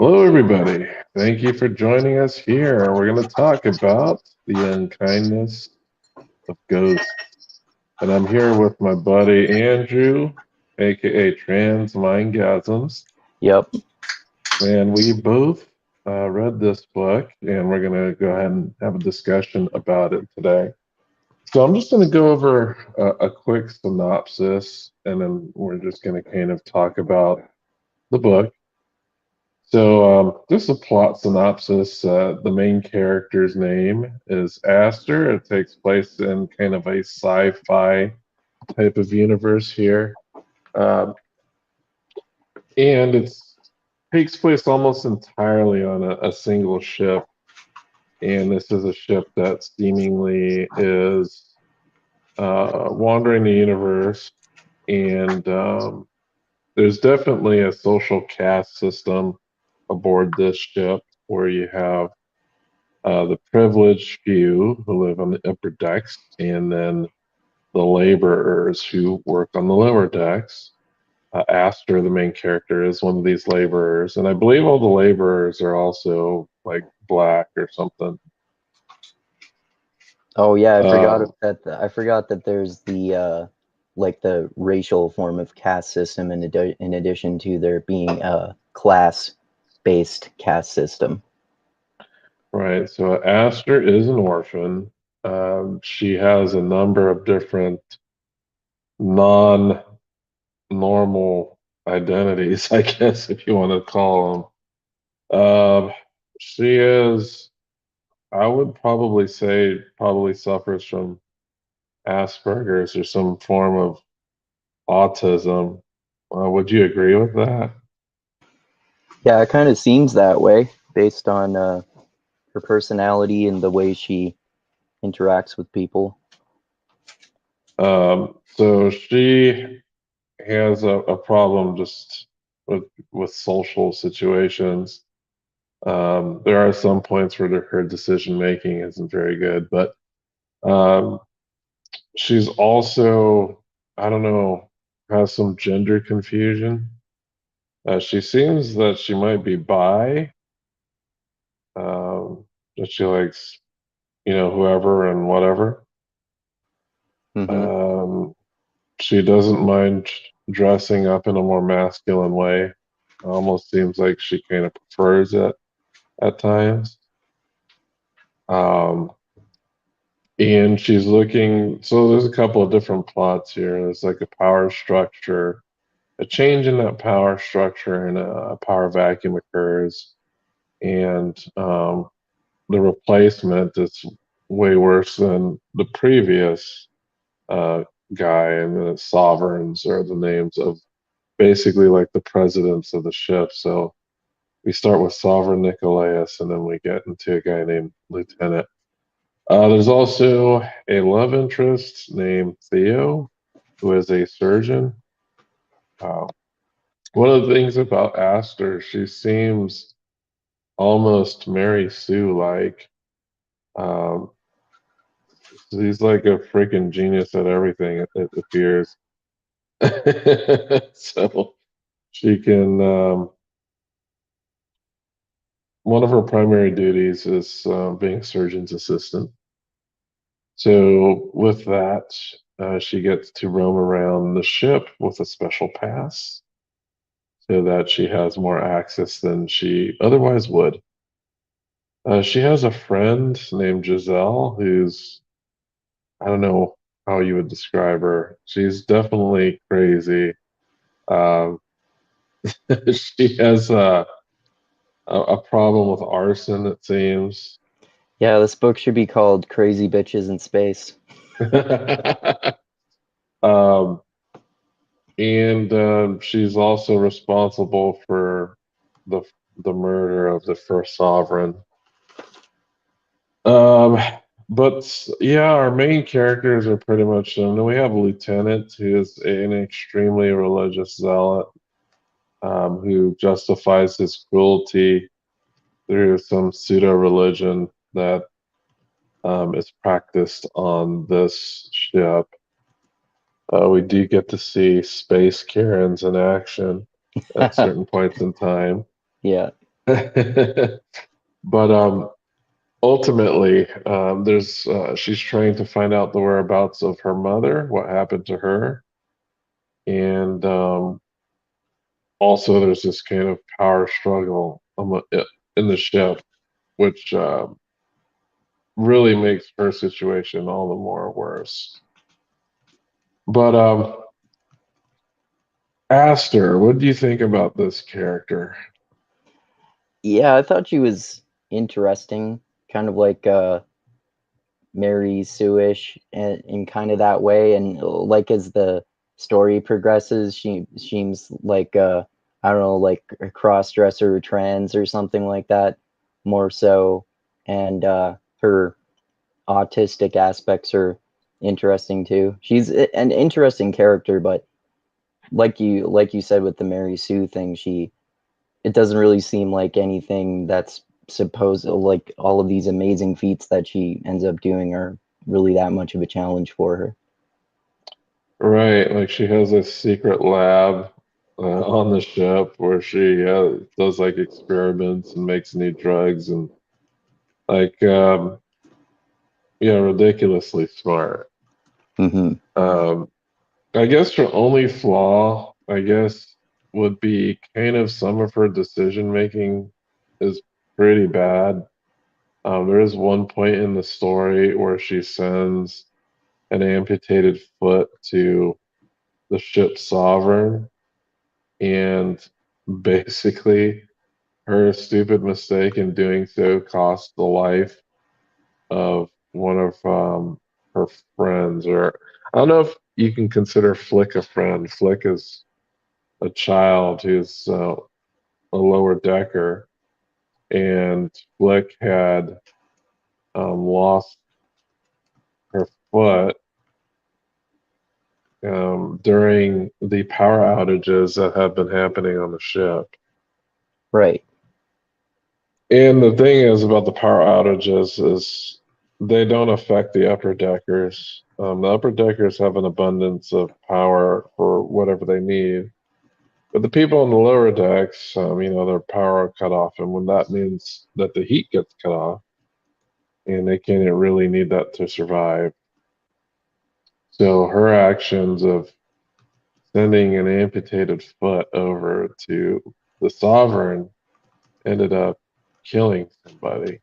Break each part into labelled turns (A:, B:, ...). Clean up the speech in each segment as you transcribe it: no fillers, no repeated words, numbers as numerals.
A: Hello, everybody. Thank you for joining us here. We're going to talk about the unkindness of ghosts. And I'm here with my buddy Andrew, aka Trans Mindgasms.
B: Yep.
A: And we both read this book, and we're going to go ahead and have a discussion about it today. So I'm just going to go over a quick synopsis, and then we're just going to kind of talk about the book. So, just a plot synopsis. The main character's name is Aster. It takes place in kind of a sci-fi type of universe here, um, and it takes place almost entirely on a single ship. And this is a ship that seemingly is wandering the universe, and there's definitely a social caste system aboard this ship where you have the privileged few who live on the upper decks, and then the laborers who work on the lower decks. Aster, the main character, is one of these laborers, and I believe all the laborers are also like black or something.
B: Oh yeah,
A: Um,
B: I forgot that there's the like the racial form of caste system in addition to there being a class-based caste system.
A: right, so Aster is an orphan. She has a number of different non-normal identities, I guess, if you want to call them. She is, I would probably say, probably suffers from Asperger's or some form of autism. Would you agree with that?
B: Yeah, it kind of seems that way based on her personality and the way she interacts with people.
A: So she has a problem just with social situations. There are some points where her decision making isn't very good, but um, she's also, I don't know, has some gender confusion. She seems that she might be bi, um, that she likes, whoever and whatever.
B: Hmm.
A: Um, she doesn't mind dressing up in a more masculine way. Almost seems like she kind of prefers it at times. Um, and she's looking, so there's a couple of different plots here. There's like a power structure, a change in that power structure, and a power vacuum occurs. And the replacement is way worse than the previous uh, guy, and the sovereigns are the names of basically like the presidents of the ship. So we start with Sovereign Nicolaus, and then we get into a guy named Lieutenant. There's also a love interest named Theo, who is a surgeon. Uh, One of the things about Aster, she seems almost Mary Sue like. Um, she's like a freaking genius at everything, it appears. So she can, one of her primary duties is being a surgeon's assistant. So with that, she gets to roam around the ship with a special pass so that she has more access than she otherwise would. She has a friend named Giselle who's, I don't know how you would describe her. She's definitely crazy. Um, she has a problem with arson, it seems.
B: Yeah, this book should be called Crazy Bitches in Space.
A: um, and she's also responsible for the the murder of the first sovereign. Um, but yeah, our main characters are pretty much them. Then we have a lieutenant who is an extremely religious zealot, who justifies his cruelty through some pseudo religion that is practiced on this ship. We do get to see space Karens in action at certain points in time.
B: Yeah.
A: But ultimately, there's she's trying to find out the whereabouts of her mother, what happened to her, and also there's this kind of power struggle in the ship, which really makes her situation all the more worse. But Aster, what do you think about this character?
B: Yeah, I thought she was interesting, kind of like Mary Sue-ish in kind of that way. And like as the story progresses, she seems like I don't know, like a cross-dresser or trans or something like that, more so. And her autistic aspects are interesting too. She's an interesting character, but like you said with the Mary Sue thing, she it doesn't really seem like anything that's supposed like all of these amazing feats that she ends up doing are really that much of a challenge for her.
A: Right, like she has a secret lab on the ship where she does like experiments and makes new drugs and like yeah, ridiculously smart.
B: Hmm.
A: Um, I guess her only flaw, I guess, would be kind of some of her decision making is pretty bad. There is one point in the story where she sends an amputated foot to the ship's sovereign, and basically her stupid mistake in doing so cost the life of one of her friends. Or I don't know if you can consider Flick a friend. Flick is a child who's a lower decker, and Flick had lost her foot during the power outages that have been happening on the ship.
B: Right.
A: And the thing is about the power outages is they don't affect the upper deckers. The upper deckers have an abundance of power for whatever they need. But the people on the lower decks, their power cut off. And when that means that the heat gets cut off, and they can't really need that to survive. So her actions of sending an amputated foot over to the sovereign ended up killing somebody.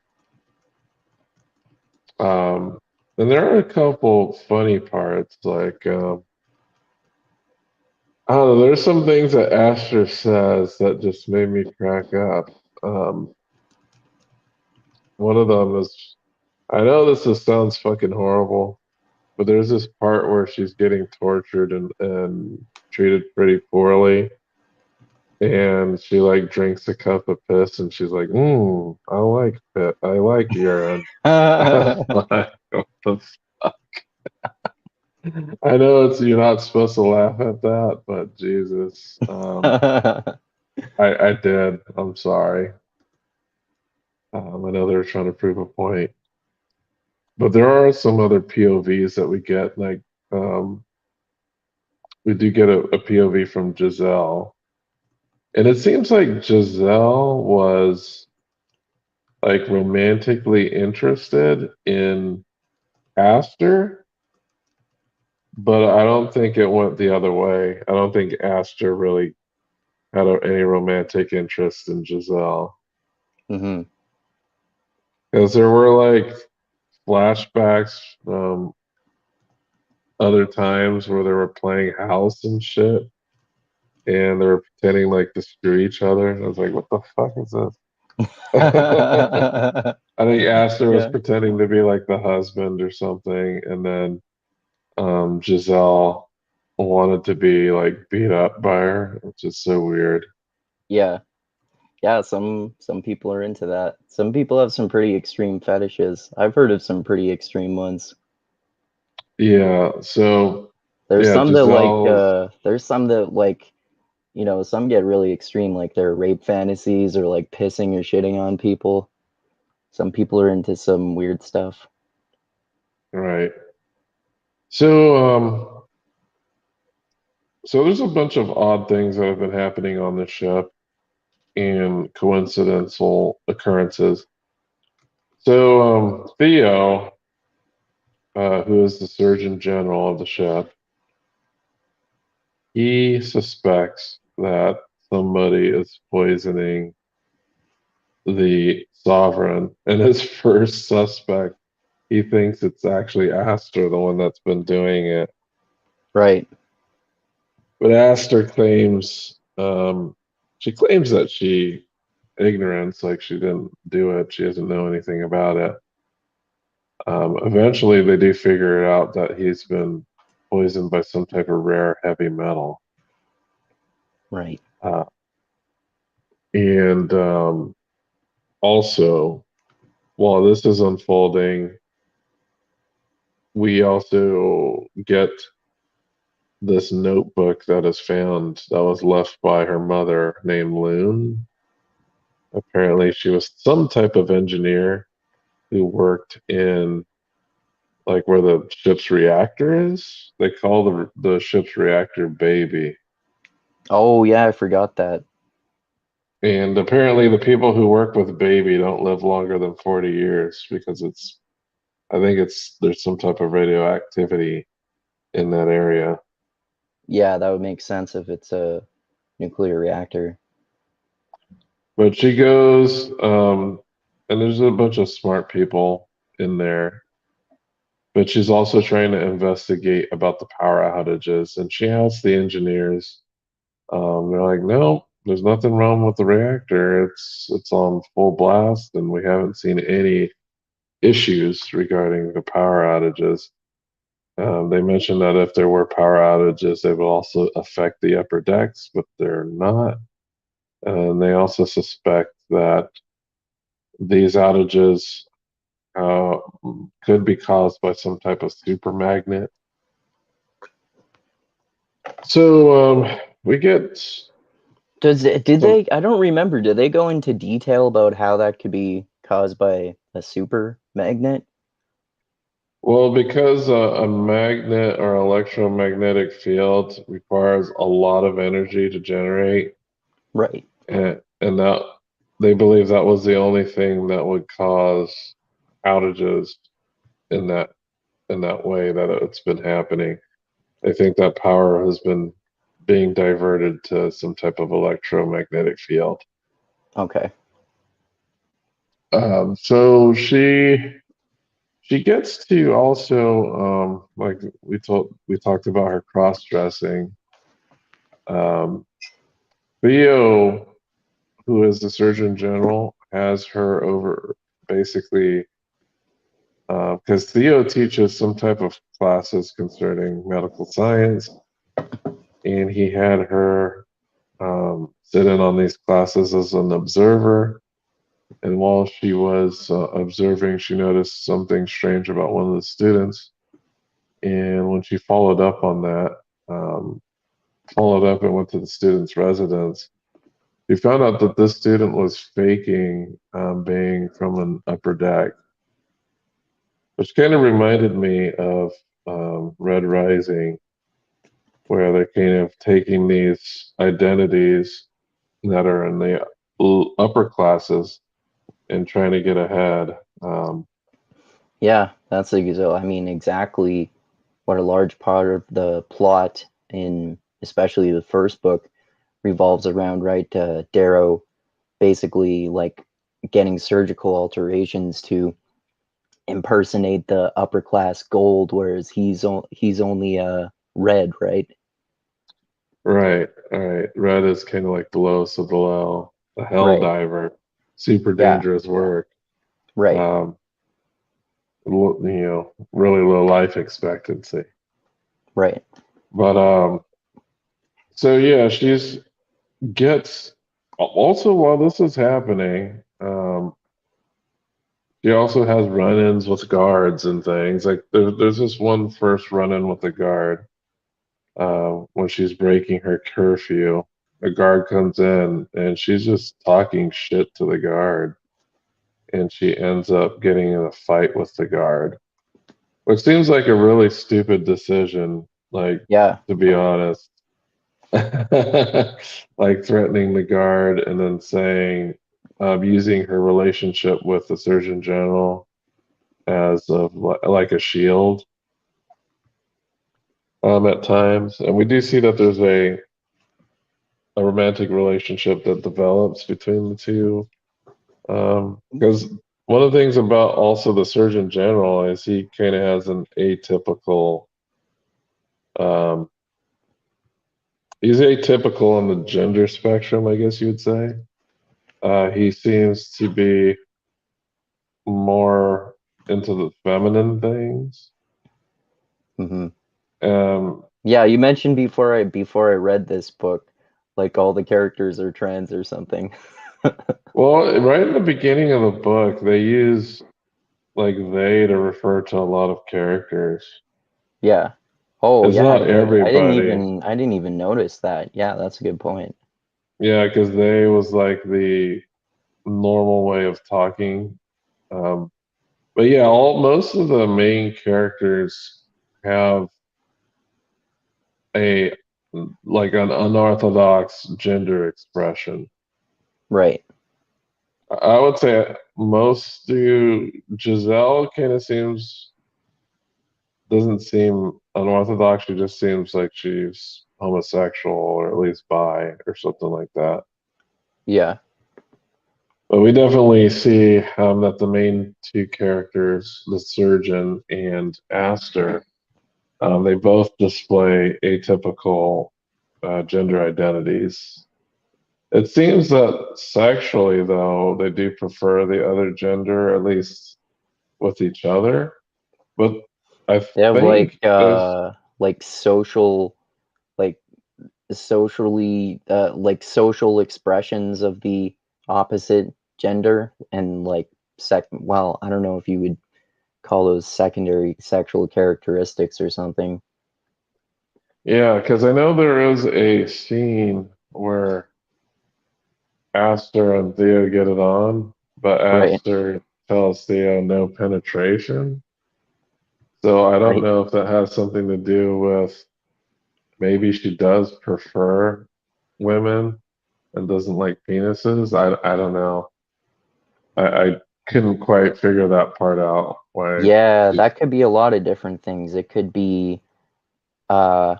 A: Um, and there are a couple funny parts, like I don't know. There's some things that Asher says that just made me crack up. Um, One of them is, I know sounds fucking horrible, but there's this part where she's getting tortured and treated pretty poorly, and she like drinks a cup of piss, and she's like, I like pit, I like urine." Like, what the I know you're not supposed to laugh at that, but Jesus, I did. I'm sorry. I know they're trying to prove a point, but there are some other POVs that we get. Like um, we do get a POV from Giselle, and it seems like Giselle was like romantically interested in Aster, but I don't think it went the other way. I don't think Aster really had any romantic interest in Giselle.
B: Hmm.
A: Because there were like flashbacks other times where they were playing house and shit, and they were pretending like to screw each other. And I was like, what the fuck is this? I think Aster was
B: Yeah.
A: pretending to be like the husband or something, and then Giselle wanted to be like beat up by her, which is so weird.
B: Yeah. Yeah, some people are into that. Some people have some pretty extreme fetishes. I've heard of some pretty extreme ones.
A: Yeah, so
B: There's
A: yeah,
B: some that like
A: Giselle's
B: there's some that like, some get really extreme, like their rape fantasies or like pissing or shitting on people. Some people are into some weird stuff.
A: right. So so there's a bunch of odd things that have been happening on the ship. and coincidental occurrences. So Theo, who is the Surgeon General of the ship, he suspects that somebody is poisoning the Sovereign, and his first suspect, he thinks it's actually Aster, the one that's been doing it.
B: Right.
A: But Aster claims, she claims that she ignorance, like she didn't do it, she doesn't know anything about it. Eventually, they do figure it out that he's been poisoned by some type of rare heavy metal.
B: Right.
A: Uh, and Also, while this is unfolding, we also get this notebook that is found that was left by her mother named Loon. Apparently, she was some type of engineer who worked in like where the ship's reactor is. They call the ship's reactor baby.
B: Oh yeah, I forgot that.
A: And apparently, the people who work with baby don't live longer than 40 years because I think there's some type of radioactivity in that area.
B: Yeah, that would make sense if it's a nuclear reactor.
A: But she goes, and there's a bunch of smart people in there, but she's also trying to investigate about the power outages. And she asks the engineers, they're like, no, there's nothing wrong with the reactor. It's on full blast, and we haven't seen any issues regarding the power outages. They mentioned that if there were power outages, they would also affect the upper decks, but they're not. And they also suspect that these outages uh, could be caused by some type of super magnet. So we get
B: Did
A: some,
B: they? I don't remember. Did they go into detail about how that could be caused by a super magnet?
A: well, because a magnet or electromagnetic field requires a lot of energy to generate,
B: Right.
A: and that they believe that was the only thing that would cause outages in that way that it's been happening. I think that power has been being diverted to some type of electromagnetic field.
B: Okay.
A: So she gets to also like we talked about her cross dressing. Um, Theo, who is the Surgeon General, has her over basically because Theo teaches some type of classes concerning medical science, and he had her sit in on these classes as an observer. And while she was observing, she noticed something strange about one of the students. And when she followed up on that, um, followed up and went to the student's residence, she found out that this student was faking being from an upper deck, which kind of reminded me of Red Rising, where they're kind of taking these identities that are in the upper classes and trying to get ahead.
B: Yeah, that's I mean, exactly what a large part of the plot in especially the first book revolves around, right? Darrow basically like getting surgical alterations to impersonate the upper class gold, whereas he's only red, right?
A: Right, right. Red is kind of like the lowest of the low, a hell
B: Right.
A: diver, super
B: Yeah.
A: dangerous work.
B: Right.
A: Um, really low life expectancy.
B: Right.
A: But so yeah, she's gets also while this is happening, she also has run-ins with guards and things. Like there's this one first run-in with the guard when she's breaking her curfew. A guard comes in and she's just talking shit to the guard, and she ends up getting in a fight with the guard, which seems like a really stupid decision, like
B: Yeah.
A: to be honest. like threatening the guard and then saying, using her relationship with the Surgeon General as like a shield at times. And we do see that there's a romantic relationship that develops between the two. Because one of the things about also the Surgeon General is he kind of has an atypical, um, he's atypical on the gender spectrum, I guess you would say. He seems to be more into the feminine things.
B: Hmm.
A: Um,
B: Yeah, you mentioned before I read this book, like all the characters are trans or something.
A: well, right in the beginning of the book, they use like they to refer to a lot of characters.
B: Yeah. Oh
A: It's
B: yeah,
A: not everybody.
B: I didn't even notice that. Yeah, that's a good point.
A: Yeah, because they was like the normal way of talking. Um, but yeah, all most of the main characters have a like an unorthodox gender expression.
B: Right.
A: I would say most do. Giselle kind of seems doesn't seem unorthodox. She just seems like she's homosexual or at least bi or something like that.
B: Yeah.
A: But we definitely see that the main two characters, the surgeon and Aster, they both display atypical gender identities. It seems that sexually, though, they do prefer the other gender, at least with each other. But I
B: They have
A: think there's,
B: like like like social expressions of the opposite gender and like well, I don't know if you would call those secondary sexual characteristics or something.
A: yeah, because I know there is a scene where Aster and Theo get it on, but
B: Right.
A: Aster tells Theo no penetration. So I don't
B: Right.
A: know if that has something to do with maybe she does prefer women and doesn't like penises. I don't know. I couldn't quite figure that part out. Why
B: Yeah,
A: she,
B: that could be a lot of different things. Uh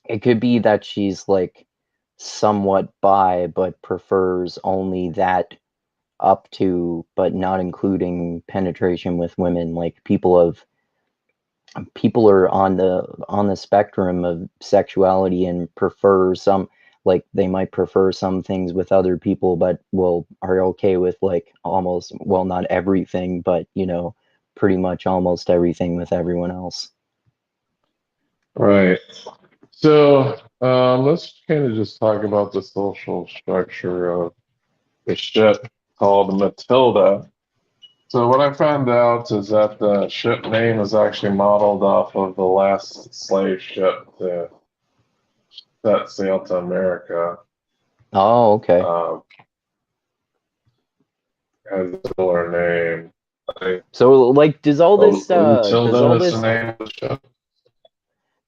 B: it could be that she's like somewhat bi but prefers only that up to but not including penetration with women. Like people are on the spectrum of sexuality and prefer some, like they might prefer some things with other people but will are okay with like almost, well, not everything, but pretty much almost everything with everyone else.
A: right. So let's kind of just talk about the social structure of the ship called Matilda. So what I found out is that the ship name is actually modeled off of the last slave ship to set sail to America.
B: Oh, okay.
A: Um, has a similar name. I,
B: So like
A: Matilda is the name of the ship.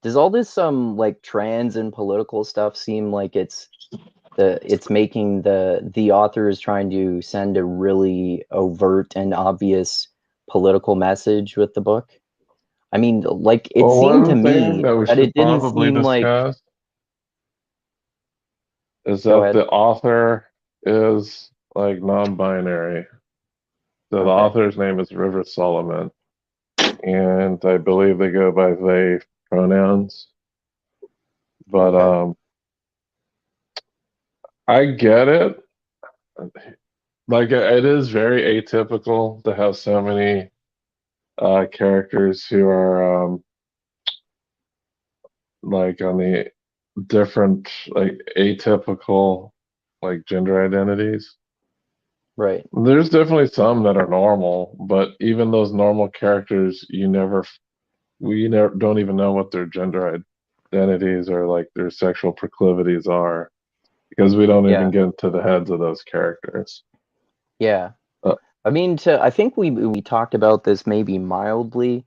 B: does all this like trans and political stuff seem like it's making the author is trying to send a really overt and obvious political message with the book? I mean, like it
A: Well,
B: seemed to
A: one thing
B: me
A: that we
B: that it
A: should
B: didn't
A: probably
B: seem like.
A: discuss is
B: Go
A: that
B: ahead.
A: the author is like non-binary. So the
B: Okay.
A: author's name is River Solomon, and I believe they go by they pronouns. But
B: Okay.
A: I get it. Like it is very atypical to have so many characters who are like on the different like atypical like gender identities.
B: Right.
A: There's definitely some that are normal, but even those normal characters, we never don't even know what their gender identities or like their sexual proclivities are because we don't even
B: Yeah.
A: get into the heads of those characters.
B: Yeah.
A: Uh,
B: I mean, I think we talked about this maybe mildly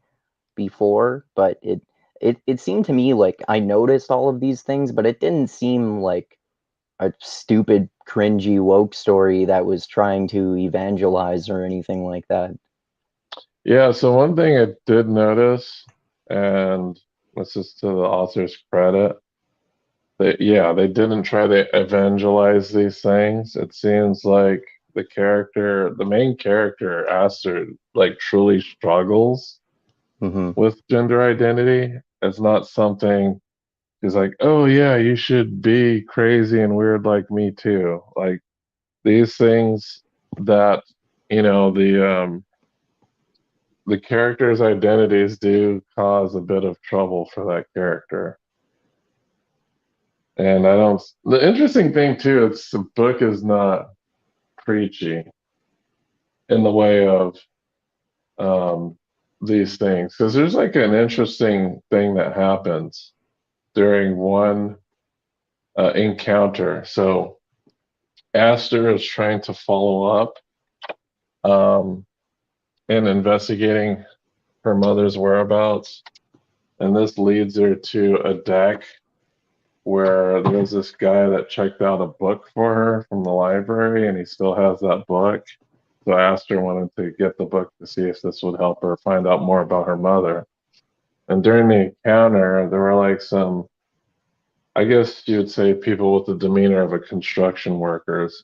B: before, but it seemed to me like I noticed all of these things, but it didn't seem like a stupid, cringy woke story that was trying to evangelize or anything like that.
A: Yeah, so one thing I did notice, and this is to the author's credit, that yeah, they didn't try to evangelize these things. It seems like the main character, Aster, like truly struggles
B: Hmm.
A: with gender identity. It's not something he's like, oh yeah, you should be crazy and weird like me too. Like these things that, you know, the characters' identities do cause a bit of trouble for that character. And I don't, the interesting thing too, it's the book is not preachy in the way of um, these things. Because there's like an interesting thing that happens during one encounter. So Aster is trying to follow up um, in investigating her mother's whereabouts. And this leads her to a deck where there's this guy that checked out a book for her from the library, and he still has that book. So Aster wanted to get the book to see if this would help her find out more about her mother. And during the encounter, there were like some, I guess you would say, people with the demeanor of a construction workers,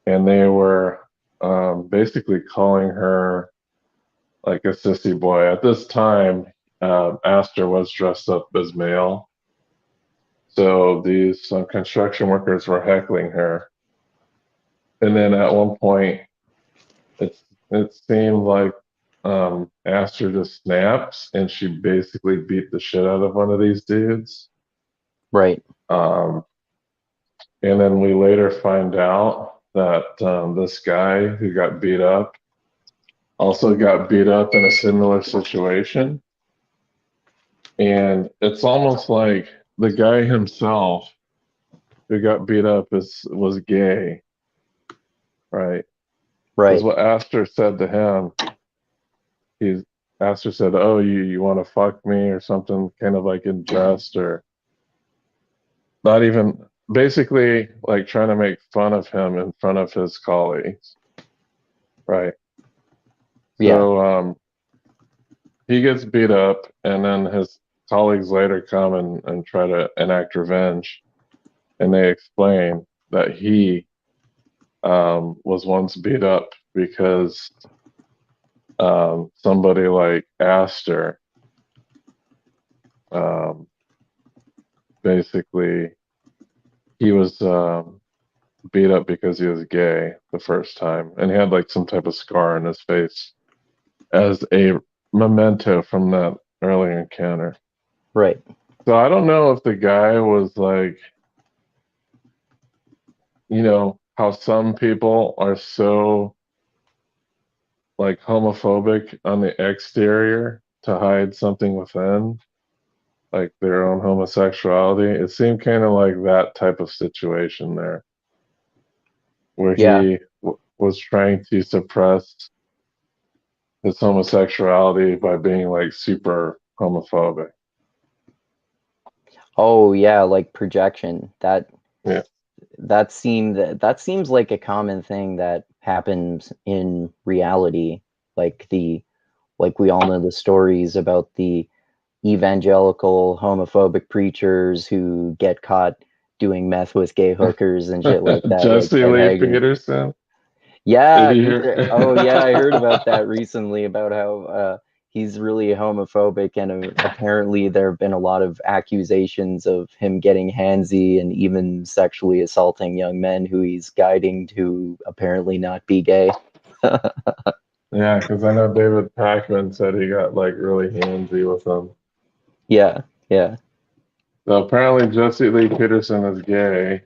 A: and they were basically calling her like a sissy boy. At this time, Aster was dressed up as male, so these construction workers were heckling her. And then at one point, it seemed like Aster just snaps and she basically beat the shit out of one of these dudes.
B: Right.
A: Um, and then we later find out that this guy who got beat up also got beat up in a similar situation. And it's almost like the guy himself who got beat up was gay, right? Because
B: Right.
A: what Aster said to him, he's Aster said, "Oh, you want to fuck me or something," kind of like in jest or not even basically like trying to make fun of him in front of his colleagues, right?
B: Yeah.
A: So he gets beat up, and then his colleagues later come and try to enact revenge, and they explain that he was once beat up because somebody like Aster um, basically he was beat up because he was gay the first time, and he had like some type of scar on his face as a memento from that early encounter.
B: Right.
A: So I don't know if the guy was like, you know, how some people are so like homophobic on the exterior to hide something within, like their own homosexuality. It seemed kind of like that type of situation there, where
B: Yeah.
A: he was trying to suppress his homosexuality by being like super homophobic.
B: Oh yeah, like projection.
A: Yeah.
B: That seems like a common thing that happens in reality. Like the like we all know the stories about the evangelical homophobic preachers who get caught doing meth with gay hookers and shit like that, like
A: Jesse
B: Ted
A: Lee
B: Hagen.
A: Peterson. Did
B: Yeah,
A: you hear?
B: oh yeah, I heard about that recently about how he's really homophobic, and apparently there have been a lot of accusations of him getting handsy and even sexually assaulting young men who he's guiding to apparently not be gay.
A: Yeah, because I know David Packman said he got like really handsy with them.
B: Yeah, yeah,
A: So apparently Jesse Lee Peterson is gay.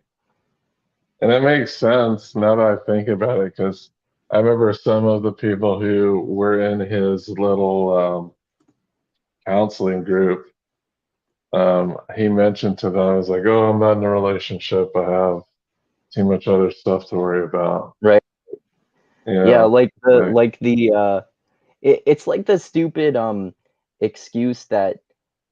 A: And it makes sense now that I think about it, because I remember some of the people who were in his little counseling group. He mentioned to them, I was like, "Oh, I'm not in a relationship. I have too much other stuff to worry about."
B: right.
A: You
B: Yeah,
A: know, like,
B: it's like the stupid excuse that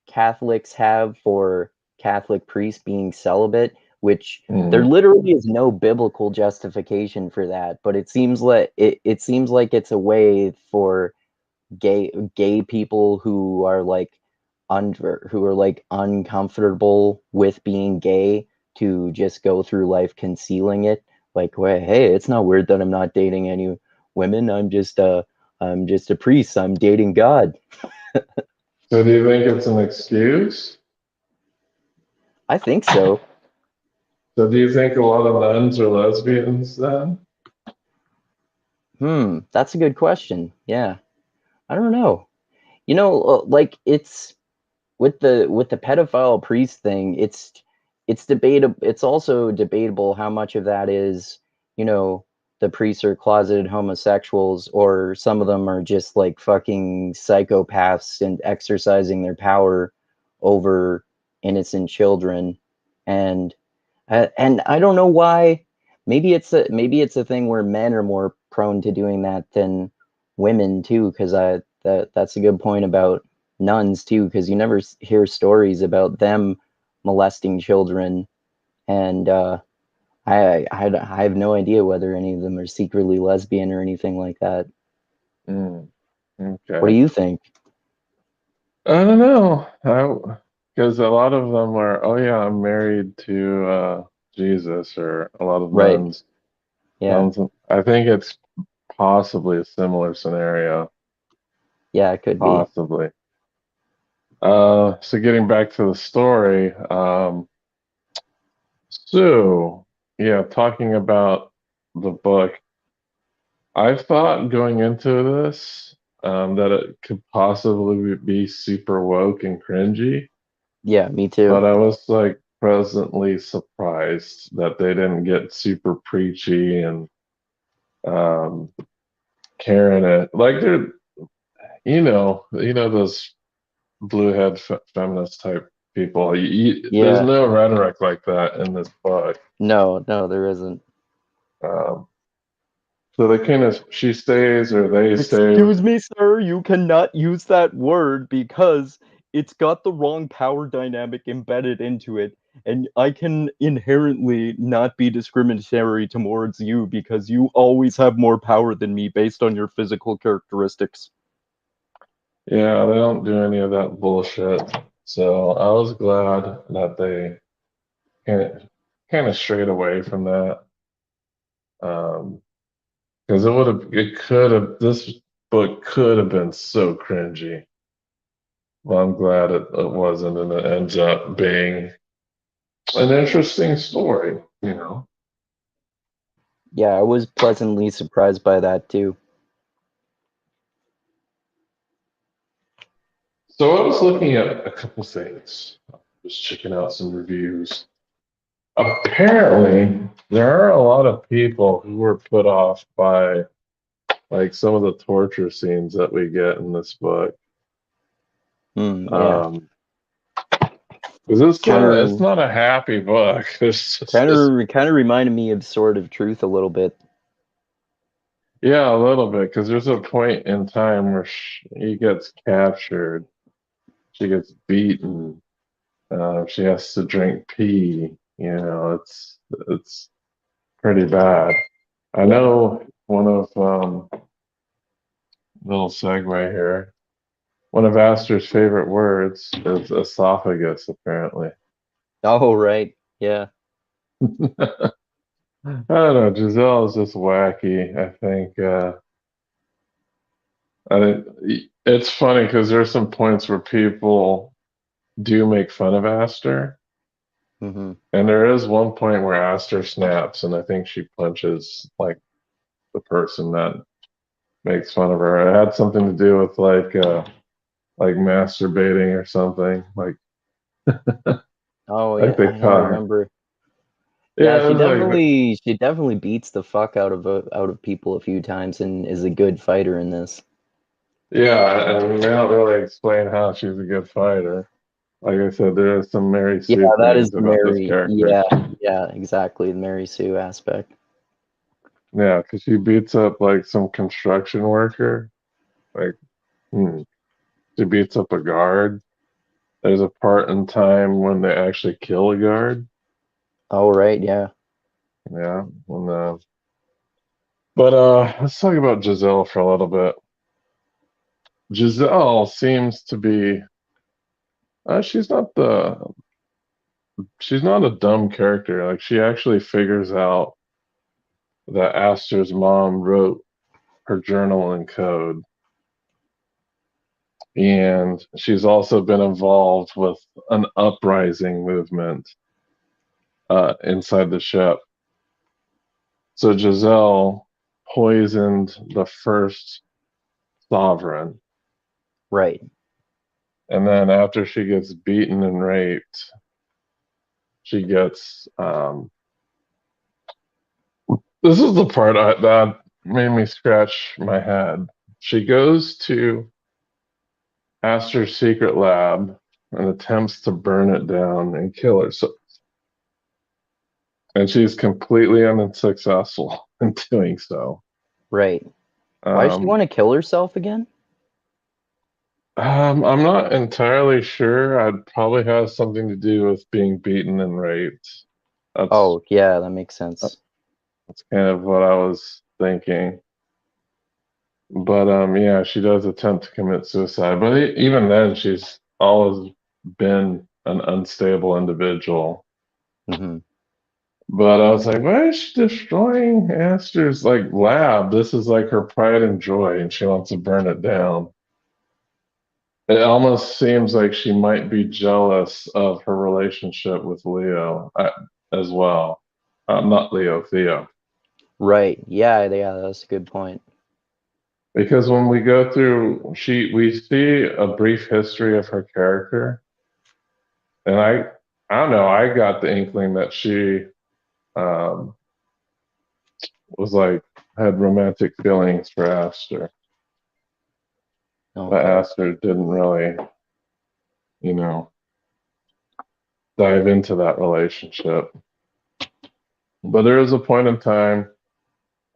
B: Catholics have for Catholic priests being celibate, which there
A: Mhm.
B: literally is no biblical justification for that, but it seems like it's a way for gay people who are like uncomfortable with being gay to just go through life concealing it. Like, well, hey, it's not weird that I'm not dating any women. I'm just a priest. I'm dating God.
A: So do you think it's an excuse?
B: I think so.
A: So do you think a lot of nuns are lesbians then?
B: That's a good question. Yeah. I don't know. Like it's with the pedophile priest thing, it's debatable. It's also debatable how much of that is, you know, the priests are closeted homosexuals, or some of them are just like fucking psychopaths and exercising their power over innocent children. And and I don't know why. Maybe it's a thing where men are more prone to doing that than women too. Because that's a good point about nuns too. Because you never hear stories about them molesting children, and I have no idea whether any of them are secretly lesbian or anything like that.
A: Mm,
B: What do
A: okay.
B: you think?
A: I don't know. Because a lot of them are, oh yeah, I'm married to Jesus, or a lot of
B: Right?
A: nuns.
B: Yeah,
A: I think it's possibly a similar scenario.
B: yeah, it could be.
A: Possibly. So getting back to the story, so yeah, talking about the book, I thought going into this that it could possibly be super woke and cringy,
B: Yeah, me too.
A: but I was like pleasantly surprised that they didn't get super preachy and um, carrying it like they're, those blue head feminist type people. There's
B: Yeah.
A: no rhetoric like that in this book.
B: No, no, there isn't.
A: Um, so they kind of, she stays or they stay.
B: Excuse me, sir, you cannot use that word because it's got the wrong power dynamic embedded into it, and I can inherently not be discriminatory towards you because you always have more power than me based on your physical characteristics.
A: Yeah, they don't do any of that bullshit. So I was glad that they kind of strayed away from that. Um, because this book could have been so cringy. Well, I'm glad it wasn't, and it ends up being an interesting story.
B: Yeah, I was pleasantly surprised by that too.
A: So I was looking at a couple things, just checking out some reviews. Apparently, there are a lot of people who were put off by like some of the torture scenes that we get in this book.
B: Yeah.
A: Um, 'Cause
B: Kind
A: it's
B: of
A: not a happy book. It's just
B: kind
A: this,
B: of kind of reminded me of Sword of Truth a little bit.
A: yeah, a little bit. Because there's a point in time where he gets captured, she gets beaten, she has to drink pee. It's pretty bad. I
B: Yeah.
A: know one of little segue here. One of Astor's favorite words is esophagus, apparently.
B: Oh, right. Yeah.
A: I don't know. Giselle is just wacky. I think it's funny because there's some points where people do make fun of Astor,
B: hmm
A: and there is one point where Astor snaps, and I think she punches like the person that makes fun of her. It had something to do with like masturbating or something.
B: Oh,
A: Like
B: yeah,
A: they
B: I
A: caught her.
B: remember. Yeah,
A: Yeah, it was like
B: she definitely beats the fuck out of people a few times and is a good fighter in this.
A: yeah, and they don't really explain how she's a good fighter. Like I said, there are some Mary
B: Yeah,
A: Sue
B: that is
A: things
B: the
A: about this
B: Mary.
A: character.
B: Yeah, yeah, exactly, the Mary Sue aspect.
A: Yeah, because she beats up like some construction worker. Like, hmm, she beats up a guard. there's a part in time when they actually kill a guard.
B: Oh, right, yeah.
A: Yeah. But let's talk about Giselle for a little bit. Giselle seems to be she's not a dumb character. Like she actually figures out that Aster's mom wrote her journal in code. And she's also been involved with an uprising movement inside the ship. So Giselle poisoned the first sovereign.
B: Right,
A: And then after she gets beaten and raped, she gets. This is the part that made me scratch my head. She goes to Aster's secret lab and attempts to burn it down and kill her. So, and she's completely unsuccessful in doing so.
B: right. Why does she
A: Um,
B: want to kill herself again?
A: I'm not entirely sure. I'd probably have something to do with being beaten and raped. That's
B: Oh, yeah, that makes sense.
A: that's kind of what I was thinking. But yeah, she does attempt to commit suicide. But even then, she's always been an unstable individual.
B: Hmm.
A: But I was like, why is she destroying Aster's like lab? This is like her pride and joy, and she wants to burn it down. It almost seems like she might be jealous of her relationship with Leo as well. Not Leo, Theo.
B: Right, yeah, that's a good point.
A: Because when we go through, we see a brief history of her character, and I don't know, I got the inkling that she um, was like had romantic feelings for Aster, but
B: Okay,
A: Aster didn't really, you know, dive into that relationship. But there is a point in time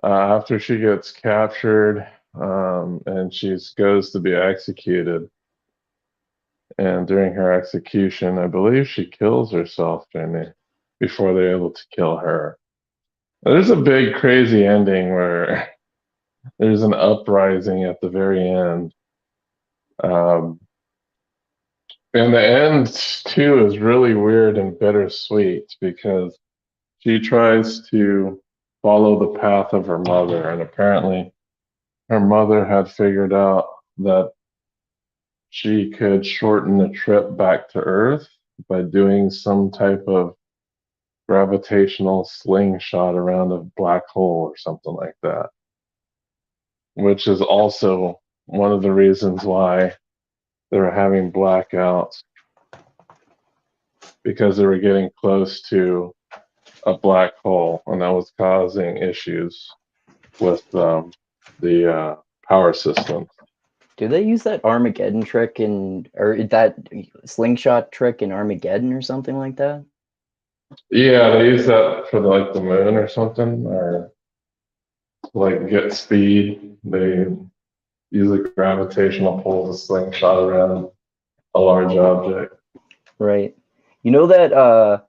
A: after she gets captured and she goes to be executed. And during her execution, I believe she kills herself before they're able to kill her. There's a big crazy ending where there's an uprising at the very end. Um, and the end, too, is really weird and bittersweet because she tries to follow the path of her mother. And apparently, her mother had figured out that she could shorten the trip back to Earth by doing some type of gravitational slingshot around a black hole or something like that, which is also one of the reasons why they were having blackouts because they were getting close to a black hole, and that was causing issues with the power system.
B: do they use that Armageddon trick or that slingshot trick in Armageddon or something like that?
A: Yeah, they use that for like the moon or something, or like get speed. They use a gravitational pull to slingshot around a large object.
B: Right. You know that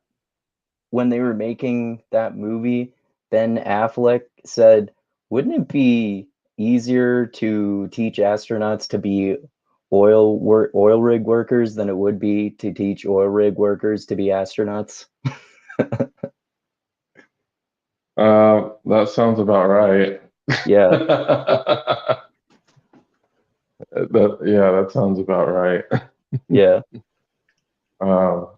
B: when they were making that movie, Ben Affleck said, "Wouldn't it be easier to teach astronauts to be oil rig workers than it would be to teach oil rig workers to be astronauts?"
A: That sounds about right.
B: Yeah,
A: That sounds about right.
B: yeah.
A: Um,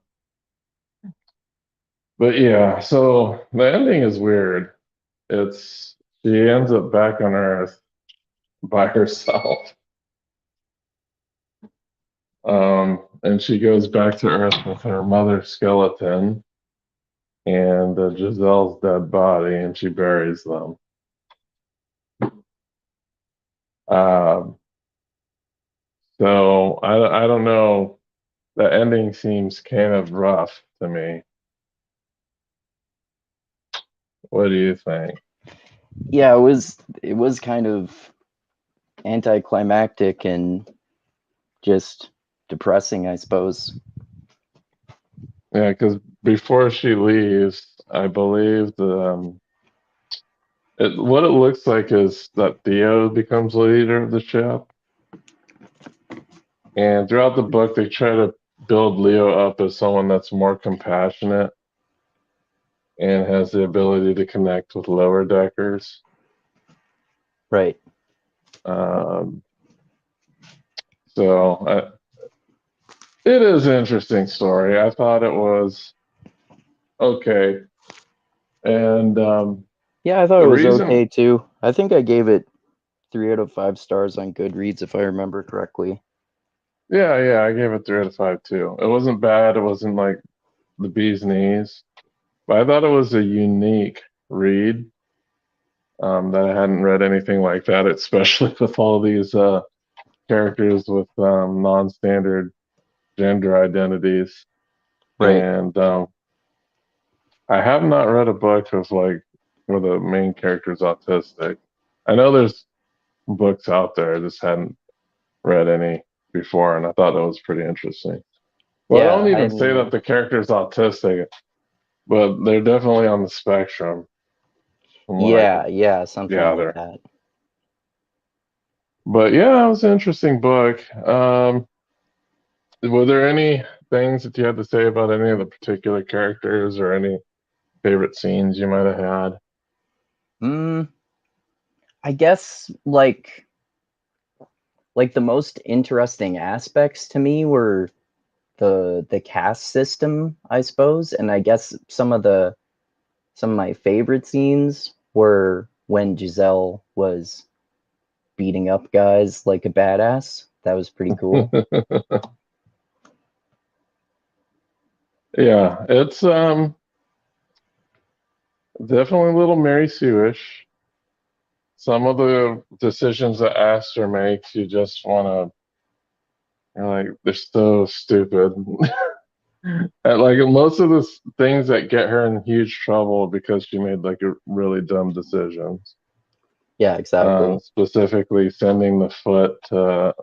A: but yeah, so the ending is weird. It's she ends up back on Earth by herself. And she goes back to Earth with her mother's skeleton and Giselle's dead body, and she buries them. Um, so I don't know. The ending seems kind of rough to me. What do you think?
B: Yeah, it was kind of anticlimactic and just depressing, I suppose.
A: Yeah, because before she leaves, I believe what it looks like is that Theo becomes leader of the ship, and throughout the book, they try to build Leo up as someone that's more compassionate and has the ability to connect with lower deckers.
B: Right.
A: Um, so it is an interesting story. I thought it was okay, and
B: Yeah, I thought it
A: the
B: was
A: reason,
B: okay too. I think I gave it 3 out of 5 stars on Goodreads, if I remember correctly.
A: yeah, I gave it 3 out of 5 too. It wasn't bad. It wasn't like the bee's knees, but I thought it was a unique read. That I hadn't read anything like that, especially with all these characters with non-standard gender identities.
B: Right.
A: And I have not read a book of like where the main character is autistic. I know there's books out there, I just hadn't read any before, and I thought that was pretty interesting. Well, I
B: Yeah,
A: don't
B: I
A: even say
B: mean,
A: that the character is autistic, but they're definitely on the spectrum from what I can
B: yeah, something like
A: gather.
B: that.
A: But yeah, it was an interesting book. Were there any things that you had to say about any of the particular characters or any favorite scenes you might have had?
B: Mm, I guess like the most interesting aspects to me were the caste system, I suppose, and I guess some of my favorite scenes were when Giselle was beating up guys like a badass. That was pretty cool.
A: Yeah, it's definitely a little Mary Sue-ish. Some of the decisions that Aster makes, you just want to, you're like, they're so stupid. And like most of the things that get her in huge trouble because she made like a really dumb decisions.
B: Yeah, exactly.
A: Specifically sending the foot to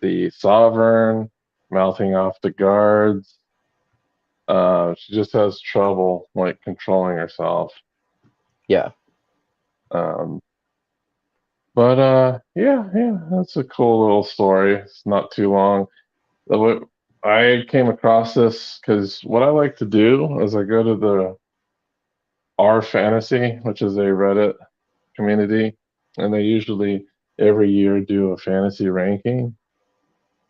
A: the sovereign, mouthing off the guards. She just has trouble like controlling herself.
B: Yeah.
A: Um, but yeah, that's a cool little story. It's not too long. I came across this because what I like to do is I go to the R Fantasy, which is a Reddit community, and they usually every year do a fantasy ranking.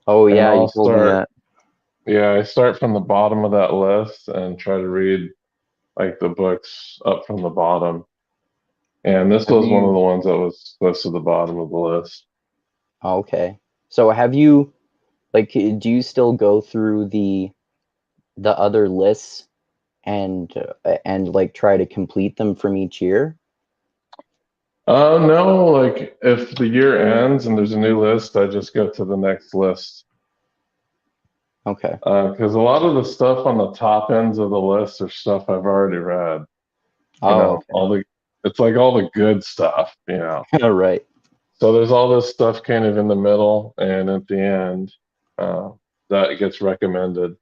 B: Oh
A: And
B: yeah, you
A: I'll
B: told me
A: start,
B: that.
A: yeah, I start from the bottom of that list and try to read like the books up from the bottom. And this
B: Have
A: was one of
B: you
A: the ones that was close to the bottom of the list.
B: oh, okay. So have you like do you still go through the other lists and like try to complete them from each year?
A: No, like if the year ends and there's a new list, I just go to the next list.
B: Okay.
A: Because a lot of the stuff on the top ends of the list are stuff I've already read. You
B: Oh,
A: know,
B: okay.
A: it's like all the good stuff, you know.
B: All right.
A: So there's all this stuff kind of in the middle and at the end uh, that gets recommended.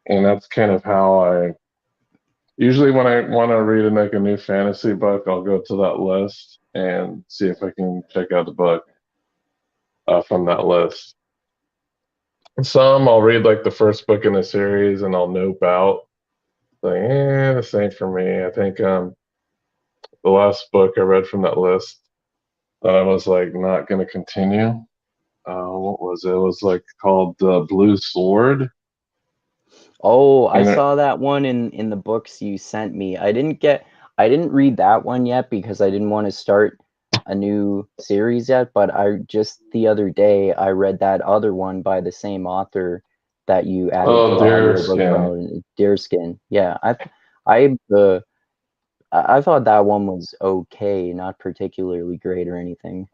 A: And that's kind of how I usually when I want to read like a new fantasy book, I'll go to that list and see if I can check out the book from that list. Some I'll read like the first book in the series and I'll nope out. Like, this ain't for me. I think the last book I read from that list that I was like not going to continue. What was it? It was like called Blue Sword.
B: Oh, I
A: And
B: saw that one in the books you sent me. I didn't read that one yet because I didn't want to start a new series yet, but I just the other day I read that other one by the same author that you added to
A: oh,
B: the audiobook
A: Deerskin.
B: from Deerskin. Yeah, I thought that one was okay, not particularly great or anything.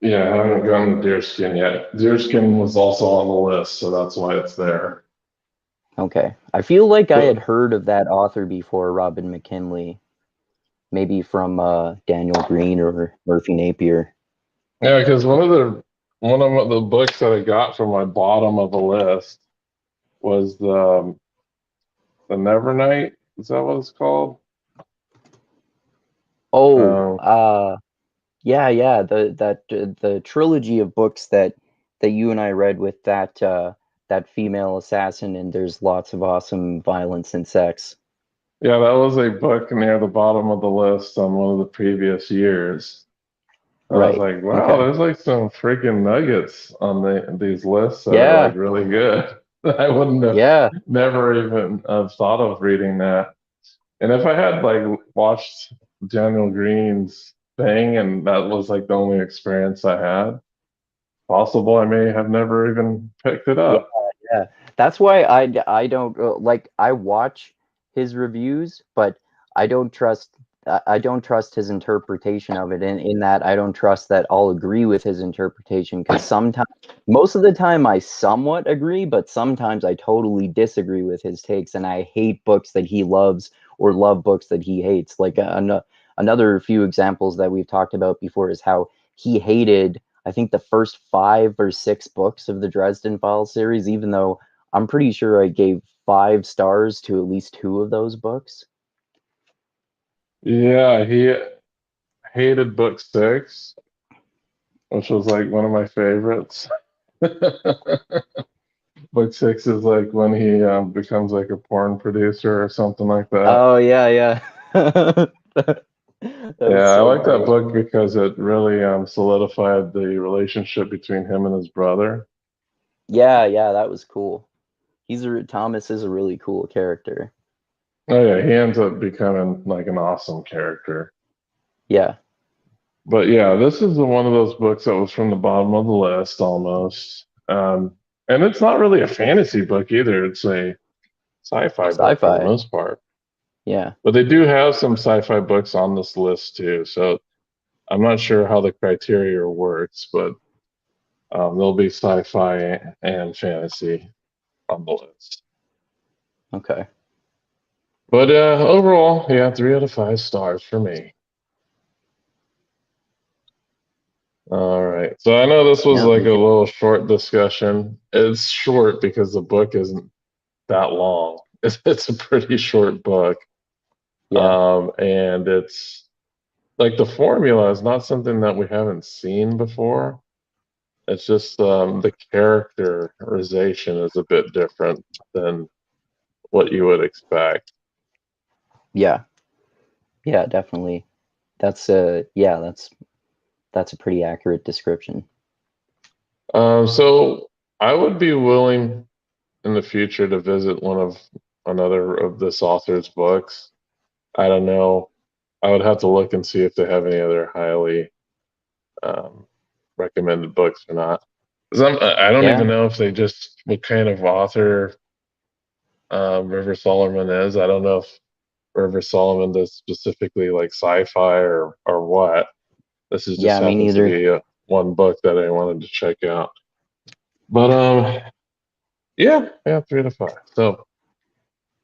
A: Yeah, I haven't gotten to Deerskin yet. Deerskin was also on the list, so that's why it's there.
B: Okay. I feel like I had
A: But
B: heard of that author before, Robin McKinley, maybe from Daniel Green or Murphy Napier.
A: yeah, because one of the one of the books that I got from my bottom of the list was the Nevernight. Is that what it's called?
B: Oh,
A: Um,
B: yeah, yeah, the trilogy of books that you and I read with that female assassin, and there's lots of awesome violence and sex.
A: yeah, that was a book near the bottom of the list on one of the previous years. I was
B: Right.
A: like, wow,
B: Okay.
A: there's like some freaking nuggets on these lists that are like
B: Yeah.
A: really good. I wouldn't have
B: Yeah.
A: never even have thought of reading that. And if I had like watched Daniel Green's thing and that was like the only experience I had, possible I may have never even picked it
B: Yeah,
A: up.
B: yeah. That's why I don't like I watch his reviews, but I don't trust I don't trust his interpretation of it. In that I don't trust that I'll agree with his interpretation because sometimes most of the time I somewhat agree, but sometimes I totally disagree with his takes and I hate books that he loves or love books that he hates. Like another few examples that we've talked about before is how he hated I think the first 5 or 6 books of the Dresden Files series, even though I'm pretty sure I gave 5 stars to at least 2 of those books.
A: Yeah, he hated book 6, which was like one of my favorites. Book 6 is like when he becomes like a porn producer or something like that.
B: Oh yeah, yeah. That
A: Yeah,
B: was
A: I
B: so
A: like that
B: great.
A: book because it really solidified the relationship between him and his brother.
B: Yeah, yeah, that was cool. Thomas is a really cool character.
A: Oh yeah, he ends up becoming like an awesome character.
B: Yeah,
A: But yeah, this is one of those books that was from the bottom of the list almost. And it's not really a fantasy book either. It's a sci-fi book for the
B: sci-fi.
A: most part.
B: Yeah,
A: But they do have some sci-fi books on this list too. So I'm not sure how the criteria works, but there'll be sci-fi and fantasy on the list.
B: okay.
A: But overall, yeah, 3 out of 5 stars for me. All right. So I know this was
B: Yeah,
A: like
B: me
A: a
B: too.
A: little short discussion. It's short because the book isn't that long. It's a pretty short book.
B: Yeah,
A: And it's like the formula is not something that we haven't seen before. It's just the characterization is a bit different than what you would expect.
B: yeah, yeah, definitely. Yeah, that's a pretty accurate description.
A: So I would be willing in the future to visit one of another of this author's books. I don't know. I would have to look and see if they have any other highly um, recommended books or not. 'Cause I don't
B: Yeah,
A: even know if they just what kind of author River Solomon is. I don't know if River Solomon does specifically like sci-fi or what. This is just
B: yeah, me
A: happens to
B: neither.
A: be one book that I wanted to check out. But yeah, yeah, 3 to 5. So,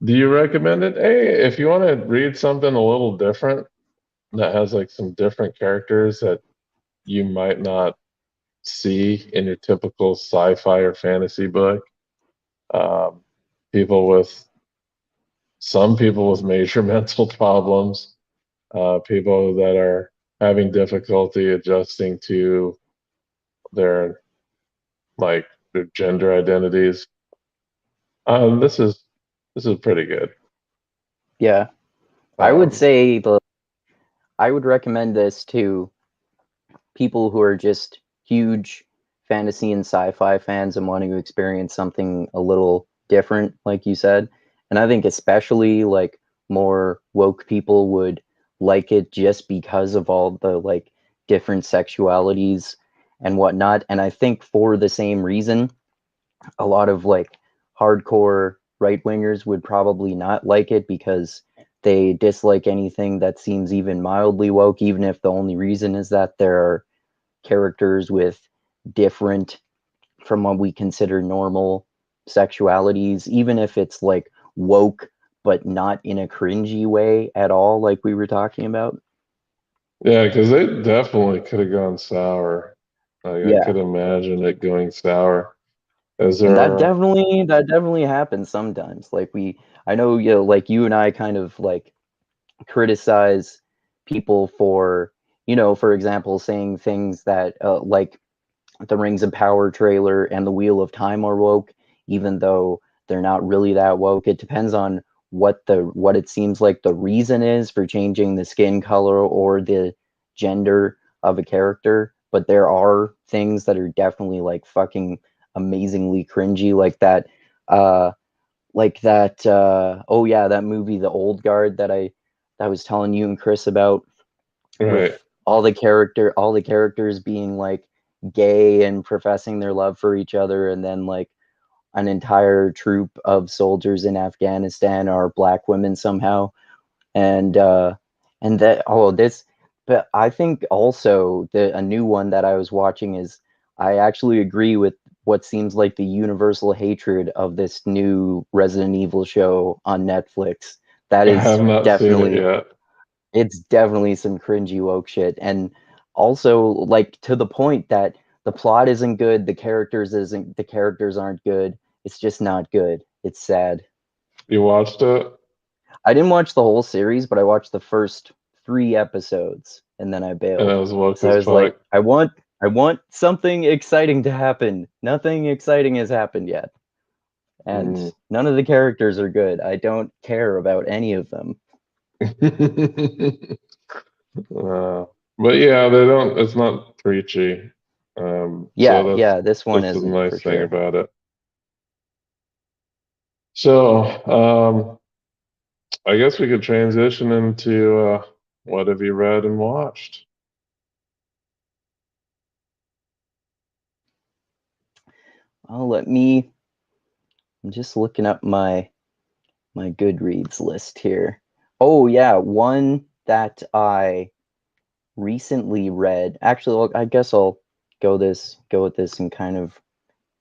A: do you recommend it? Hey, if you want to read something a little different that has like some different characters that you might not see in your typical sci-fi or fantasy book, um, people with some people with major mental problems, people that are having difficulty adjusting to their like their gender identities. Um, this is this is pretty good.
B: Yeah. I would
A: Um,
B: say I would recommend this to people who are just huge fantasy and sci-fi fans and wanting to experience something a little different, like you said. And I think especially like more woke people would like it just because of all the like different sexualities and whatnot. And I think for the same reason, a lot of like hardcore right wingers would probably not like it because they dislike anything that seems even mildly woke, even if the only reason is that there are characters with different from what we consider normal sexualities, even if it's like woke but not in a cringy way at all, like we were talking about.
A: yeah, because they definitely could have gone sour. I
B: Yeah.
A: could imagine it going sour. Is
B: And
A: there?
B: that definitely happens sometimes. Like I know, like you and I kind of like criticize people for, for example, saying things that like the Rings of Power trailer and the Wheel of Time are woke, even though they're not really that woke. It depends on what it seems like the reason is for changing the skin color or the gender of a character. But there are things that are definitely like fucking amazingly cringy, uh oh yeah, that movie The Old Guard that I was telling you and Chris about, with
A: Right.
B: all the characters being like gay and professing their love for each other, and then like an entire troop of soldiers in Afghanistan are black women somehow. And that oh this but I think also the a new one that I was watching is, I actually agree with what seems like the universal hatred of this new Resident Evil show on Netflix. That
A: I
B: is
A: have not seen it
B: definitely
A: yet.
B: it's definitely some cringy woke shit. And also, like, to the point that the plot isn't good, the characters aren't good. It's just not good. It's sad.
A: You watched it?
B: I didn't watch the whole series, but I watched the first 3 episodes and then I
A: And it
B: bailed.
A: was woke
B: So I
A: as
B: was like,
A: fuck.
B: I want something exciting to happen. Nothing exciting has happened yet. And
A: Mm.
B: none of the characters are good. I don't care about any of them.
A: Uh, but yeah, they don't. It's not preachy. So
B: Yeah, yeah, this one
A: that's the
B: isn't for
A: nice thing
B: sure.
A: about it. So I guess we could transition into what have you read and watched?
B: Oh, I'm just looking up my Goodreads list here. Oh yeah, one that I recently read. Actually, I guess I'll go with this in kind of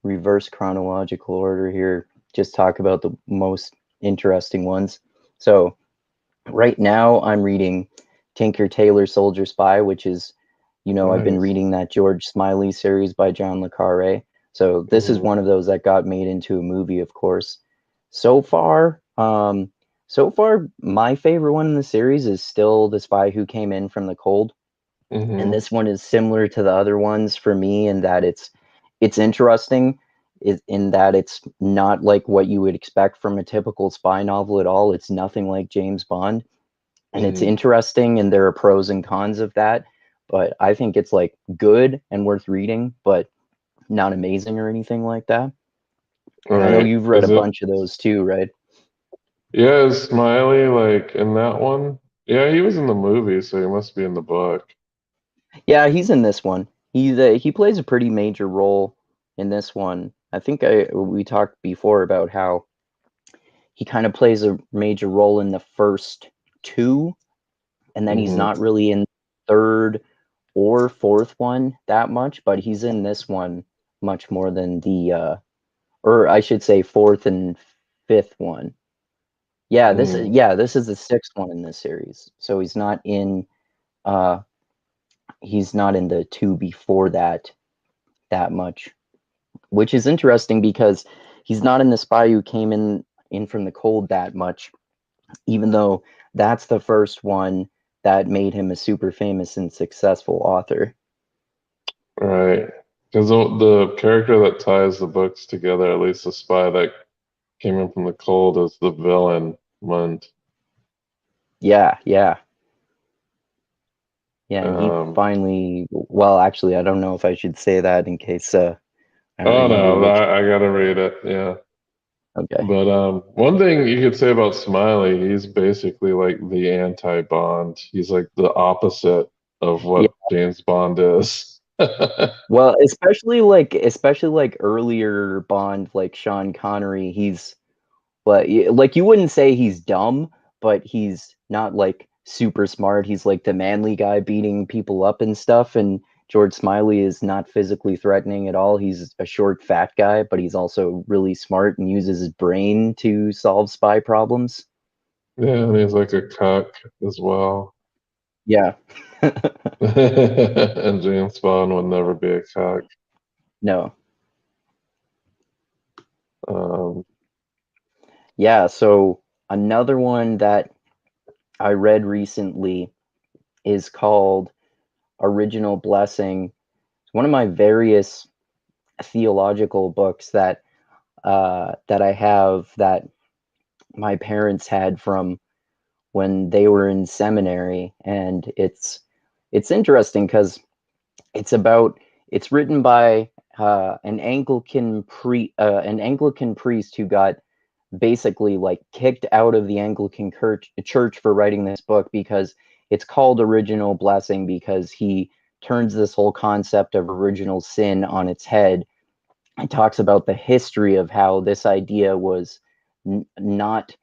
B: reverse chronological order here. Just talk about the most interesting ones. So right now I'm reading Tinker Tailor Soldier Spy, which is, I've been
A: Nice.
B: reading that George Smiley series by John le Carre. So this is
A: Hmm.
B: one of those that got made into a movie, of course. So far, so far, my favorite one in the series is still The Spy Who Came In from the Cold. And
A: Hmm.
B: this one is similar to the other ones for me in that it's interesting, in that it's not like what you would expect from a typical spy novel at all. It's nothing like James Bond, and it's
A: Hmm.
B: interesting, and there are pros and cons of that. But I think it's like good and worth reading, but not amazing or anything like that.
A: All
B: And I know
A: right.
B: you've read a
A: Is it?
B: bunch of those too, right?
A: Yeah, is Smiley like in that one? Yeah, he was in the movie, so he must be in the book.
B: Yeah, he's in this one. He plays a pretty major role in this one. I think we talked before about how he kind of plays a major role in the first two, and then he's
A: Hmm.
B: not really in third or fourth one that much, but he's in this one much more than or I should say fourth and fifth one.
A: Mm.
B: Yeah, this is the sixth one in this series. So uh he's not in the two before that much, which is interesting because he's not in the Spy Who Came in from the Cold that much, even though that's the first one that made him a super famous and successful author.
A: Right. Because the character that ties the books together, at least the spy that came in from the cold, is the villain, Mund.
B: Yeah, yeah. Yeah, and he
A: Um,
B: finally, well, actually, I don't know if I should say that in case I don't
A: oh
B: remember
A: no,
B: which.
A: I gotta read it. Yeah.
B: Okay.
A: But one thing you could say about Smiley, he's basically like the anti-Bond. He's like the opposite of
B: Yeah.
A: what James Bond is.
B: Well, especially like earlier Bond, like Sean Connery, he's like you wouldn't say he's dumb, but he's not like super smart. He's like the manly guy beating people up and stuff. And George Smiley is not physically threatening at all. He's a short, fat guy, but he's also really smart and uses his brain to solve spy problems.
A: Yeah, and he's like a cuck as well.
B: Yeah.
A: And James Bond would never be a cock.
B: No.
A: Um,
B: Yeah, so another one that I read recently is called Original Blessing. It's one of my various theological books that I have that my parents had from when they were in seminary, and it's interesting because it's about it's written by an Anglican priest who got basically like kicked out of the Anglican church for writing this book because it's called Original Blessing because he turns this whole concept of original sin on its head and talks about the history of how this idea was not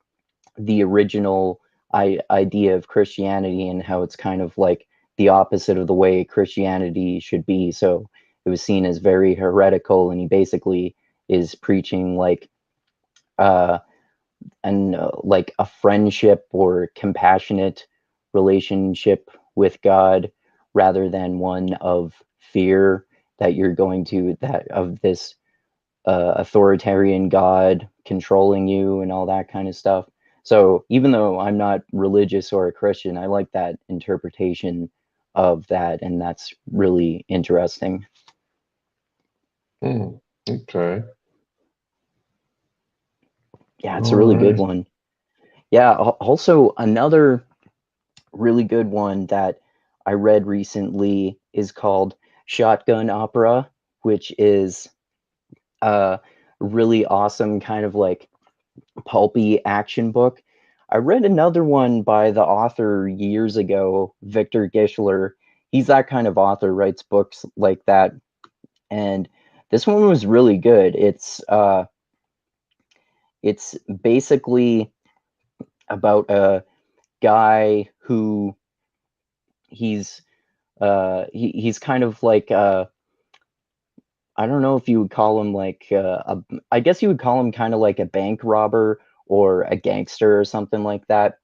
B: the original idea of Christianity and how it's kind of like the opposite of the way Christianity should be. So it was seen as very heretical, and he basically is preaching uh, like a friendship or compassionate relationship with God rather than one of fear that you're going to that of this authoritarian God controlling you and all that kind of stuff. So even though I'm not religious or a Christian, I like that interpretation of that, and that's really interesting.
A: hmm, okay.
B: Yeah, it's a
A: All
B: really good
A: right.
B: one. Yeah, also another really good one that I read recently is called Shotgun Opera, which is a really awesome kind of like pulpy action book. I read another one by the author years ago, Victor Gischler. He's that kind of author, writes books like that. And this one was really good. It's basically about a guy who he's he's kind of like I don't know if you would call him like I guess you would call him kind of like a bank robber or a gangster or something like that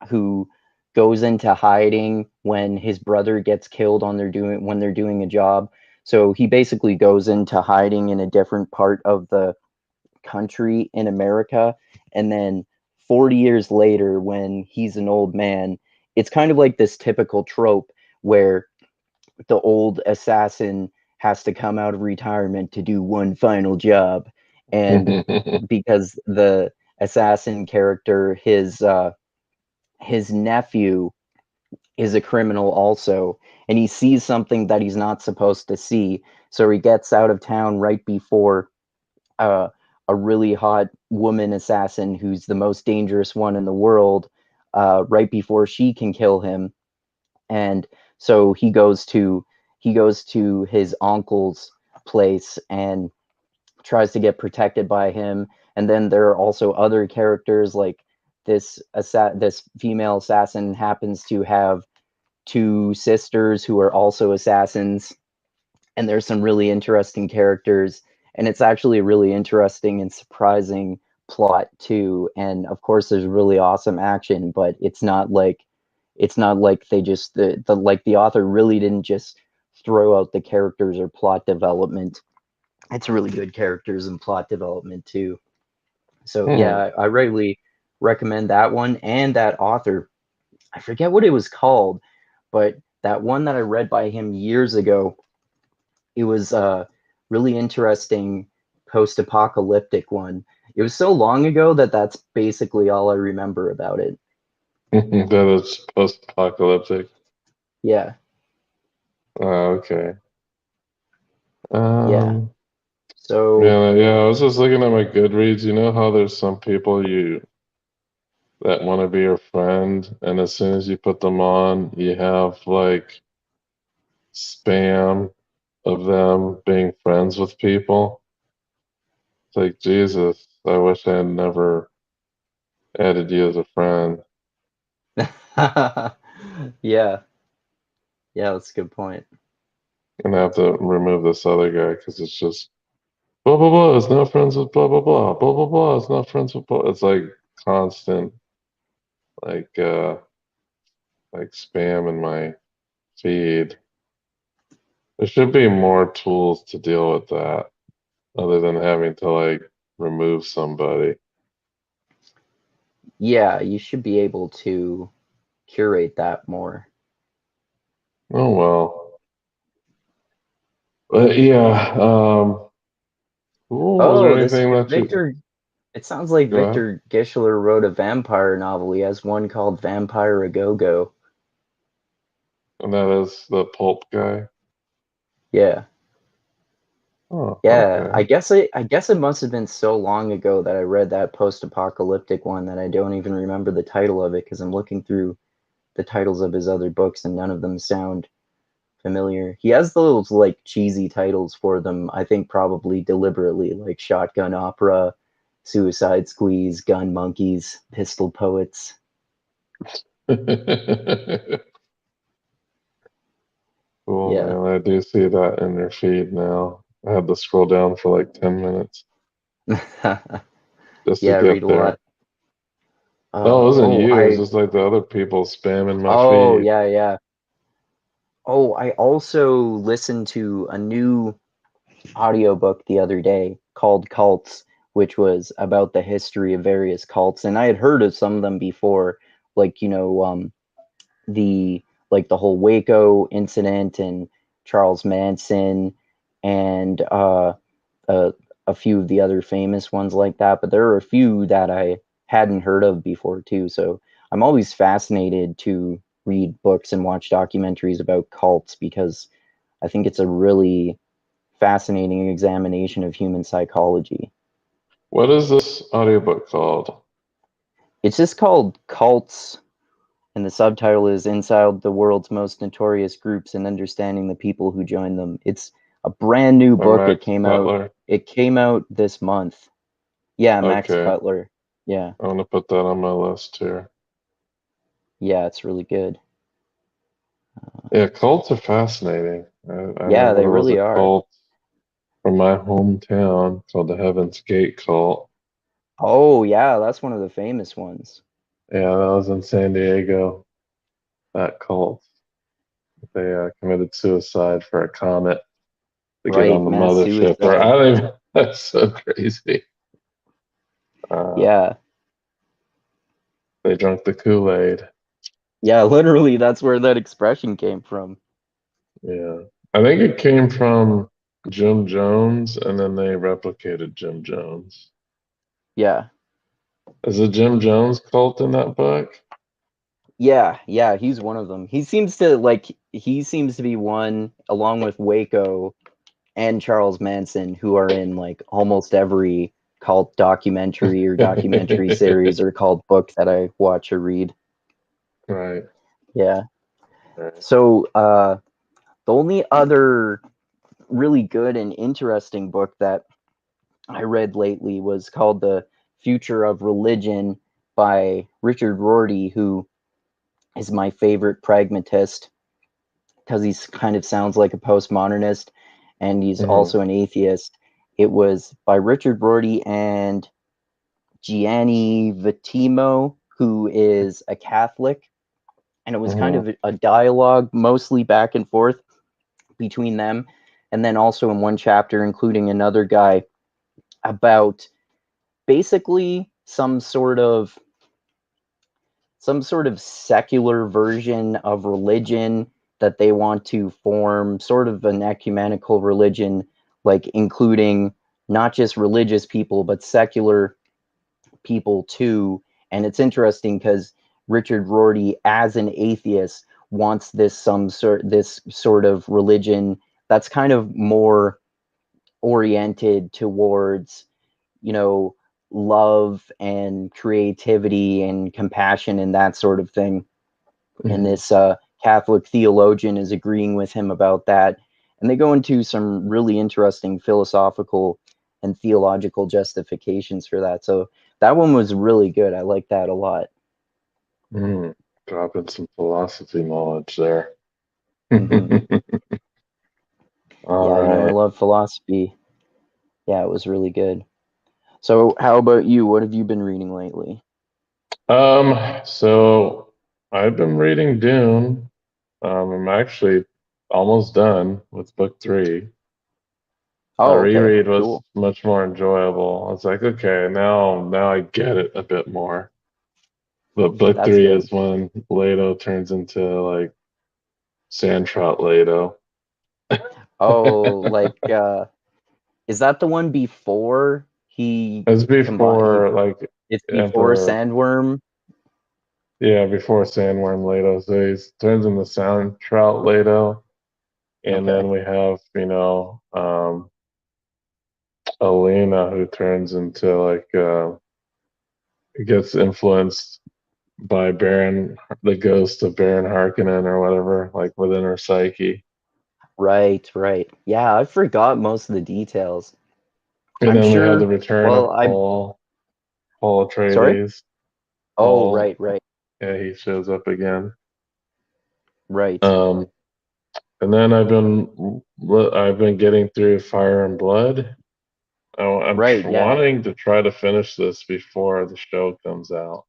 B: who goes into hiding when his brother gets killed on their doing when they're doing a job. So he basically goes into hiding in a different part of the country in America, and then 40 years later when he's an old man, it's kind of like this typical trope where the old assassin has to come out of retirement to do one final job, and because the assassin character his nephew is a criminal also, and he sees something that he's not supposed to see. So he gets out of town right before uh, a really hot woman assassin, who's the most dangerous one in the world, right before she can kill him. And so he goes to his uncle's place and tries to get protected by him. And then there are also other characters like this female assassin happens to have two sisters who are also assassins, and there's some really interesting characters, and it's actually a really interesting and surprising plot too. And of course there's really awesome action, but it's not like they just the like the author really didn't just throw out the characters or plot development. It's really good characters and plot development too. So
A: Hmm.
B: yeah, I really recommend that one and that author. I forget what it was called, but that one that I read by him years ago, it was a really interesting post-apocalyptic one. It was so long ago that that's basically all I remember about it.
A: That is post-apocalyptic.
B: Yeah,
A: Okay.
B: yeah.
A: Um,
B: So,
A: yeah, yeah, I was just looking at my Goodreads. You know how there's some people you that want to be your friend, and as soon as you put them on, you have like spam of them being friends with people. It's like, Jesus, I wish I had never added you as a friend.
B: yeah, yeah, that's a good point.
A: And I have to remove this other guy because it's just blah blah blah is not friends with blah blah blah. Blah blah blah is not friends with blah. It's like constant like uh like spam in my feed. There should be more tools to deal with that other than having to like remove somebody.
B: Yeah, you should be able to curate that more.
A: Oh well. But yeah, cool. Was there
B: Oh, this
A: anything that you
B: Victor. It sounds like
A: go ahead?
B: Victor Gischler wrote a vampire novel. He has one called Vampire A Go Go.
A: And that is the pulp guy.
B: Yeah.
A: Oh,
B: Yeah,
A: okay.
B: I guess it must have been so long ago that I read that post-apocalyptic one that I don't even remember the title of it because I'm looking through the titles of his other books and none of them sound familiar. He has those like cheesy titles for them, I think probably deliberately, like Shotgun Opera, Suicide Squeeze, Gun Monkeys, Pistol Poets.
A: Cool,
B: Yeah.
A: man. I do see that in your feed now. I had to scroll down for like 10 minutes just to
B: Yeah, I read
A: get
B: a
A: there.
B: lot.
A: No, it wasn't
B: Oh,
A: you. It was just like the other people spamming my
B: oh,
A: feed.
B: yeah, yeah. Oh, I also listened to a new audiobook the other day called Cults, which was about the history of various cults. And I had heard of some of them before, like, the like the whole Waco incident and Charles Manson and a, a few of the other famous ones like that. But there are a few that I hadn't heard of before too. So I'm always fascinated to read books and watch documentaries about cults because I think it's a really fascinating examination of human psychology.
A: What is this audiobook called?
B: It's just called Cults, and the subtitle is Inside the World's Most Notorious Groups and Understanding the People Who Join Them. It's a brand new
A: By
B: book.
A: Max Butler?
B: It came out this month. Yeah, Max
A: Okay.
B: Cutler. Yeah.
A: I want to put that on my list here.
B: Yeah, it's really good.
A: Yeah, cults are fascinating. I
B: Yeah,
A: remember
B: they
A: there was a
B: really are.
A: cult from my hometown called the Heaven's Gate cult.
B: Oh, yeah, that's one of the famous ones.
A: Yeah, that was in San Diego. That cult. They committed suicide for a comet to get on
B: Right,
A: the
B: mass
A: mothership. Or I
B: suicide.
A: don't even. That's so crazy. Uh,
B: Yeah.
A: they drank the Kool-Aid.
B: Yeah, literally that's where that expression came from.
A: Yeah, I think it came from Jim Jones, and then they replicated Jim Jones.
B: Yeah.
A: Is it Jim Jones cult in that book?
B: Yeah, yeah, he's one of them. He seems to be one along with Waco and Charles Manson who are in like almost every cult documentary or documentary series or cult book that I watch or read.
A: Right.
B: Yeah.
A: Right.
B: So the only other really good and interesting book that I read lately was called The Future of Religion by Richard Rorty, who is my favorite pragmatist because he kind of sounds like a postmodernist and he's
A: Mhm.
B: also an atheist. It was by Richard Rorty and Gianni Vittimo, who is a Catholic. And it was kind
A: Mhm.
B: of a dialogue, mostly back and forth between them. And then also in one chapter, including another guy about basically some sort of secular version of religion that they want to form, sort of an ecumenical religion, like including not just religious people, but secular people too. And it's interesting because Richard Rorty, as an atheist, wants this sort of religion that's kind of more oriented towards, you know, love and creativity and compassion and that sort of thing. And
A: Mhm.
B: this Catholic theologian is agreeing with him about that. And they go into some really interesting philosophical and theological justifications for that. So that one was really good. I like that a lot.
A: Mhm. Dropping some philosophy knowledge there.
B: Hmm.
A: All
B: Yeah, I
A: right.
B: love philosophy. Yeah, it was really good. So, how about you? What have you been reading lately?
A: So I've been reading Dune. I'm actually almost done with book three. A
B: Oh, okay,
A: reread was
B: cool.
A: much more enjoyable. I was like, okay, now I get it a bit more. But book
B: That's
A: three
B: good.
A: is when Leto turns into like sand trout Leto.
B: Oh, like is that the one before he
A: It's
B: combine?
A: before like
B: It's before
A: Emperor,
B: Sandworm.
A: yeah, before Sandworm Leto. So he turns into sand trout Leto, and
B: Okay.
A: then we have Alina who turns into like gets influenced by Baron, the ghost of Baron Harkonnen or whatever, like within her psyche.
B: Right, right. Yeah, I forgot most of the details.
A: And
B: I'm
A: then we have the
B: sure.
A: return
B: Well,
A: of
B: I'm
A: Paul
B: sorry.
A: Atreides.
B: Oh,
A: Paul,
B: right, right,
A: yeah, he shows up again.
B: right,
A: Um, and then I've been getting through Fire and Blood.
B: right. Yeah,
A: Wanting to try to finish this before the show comes out.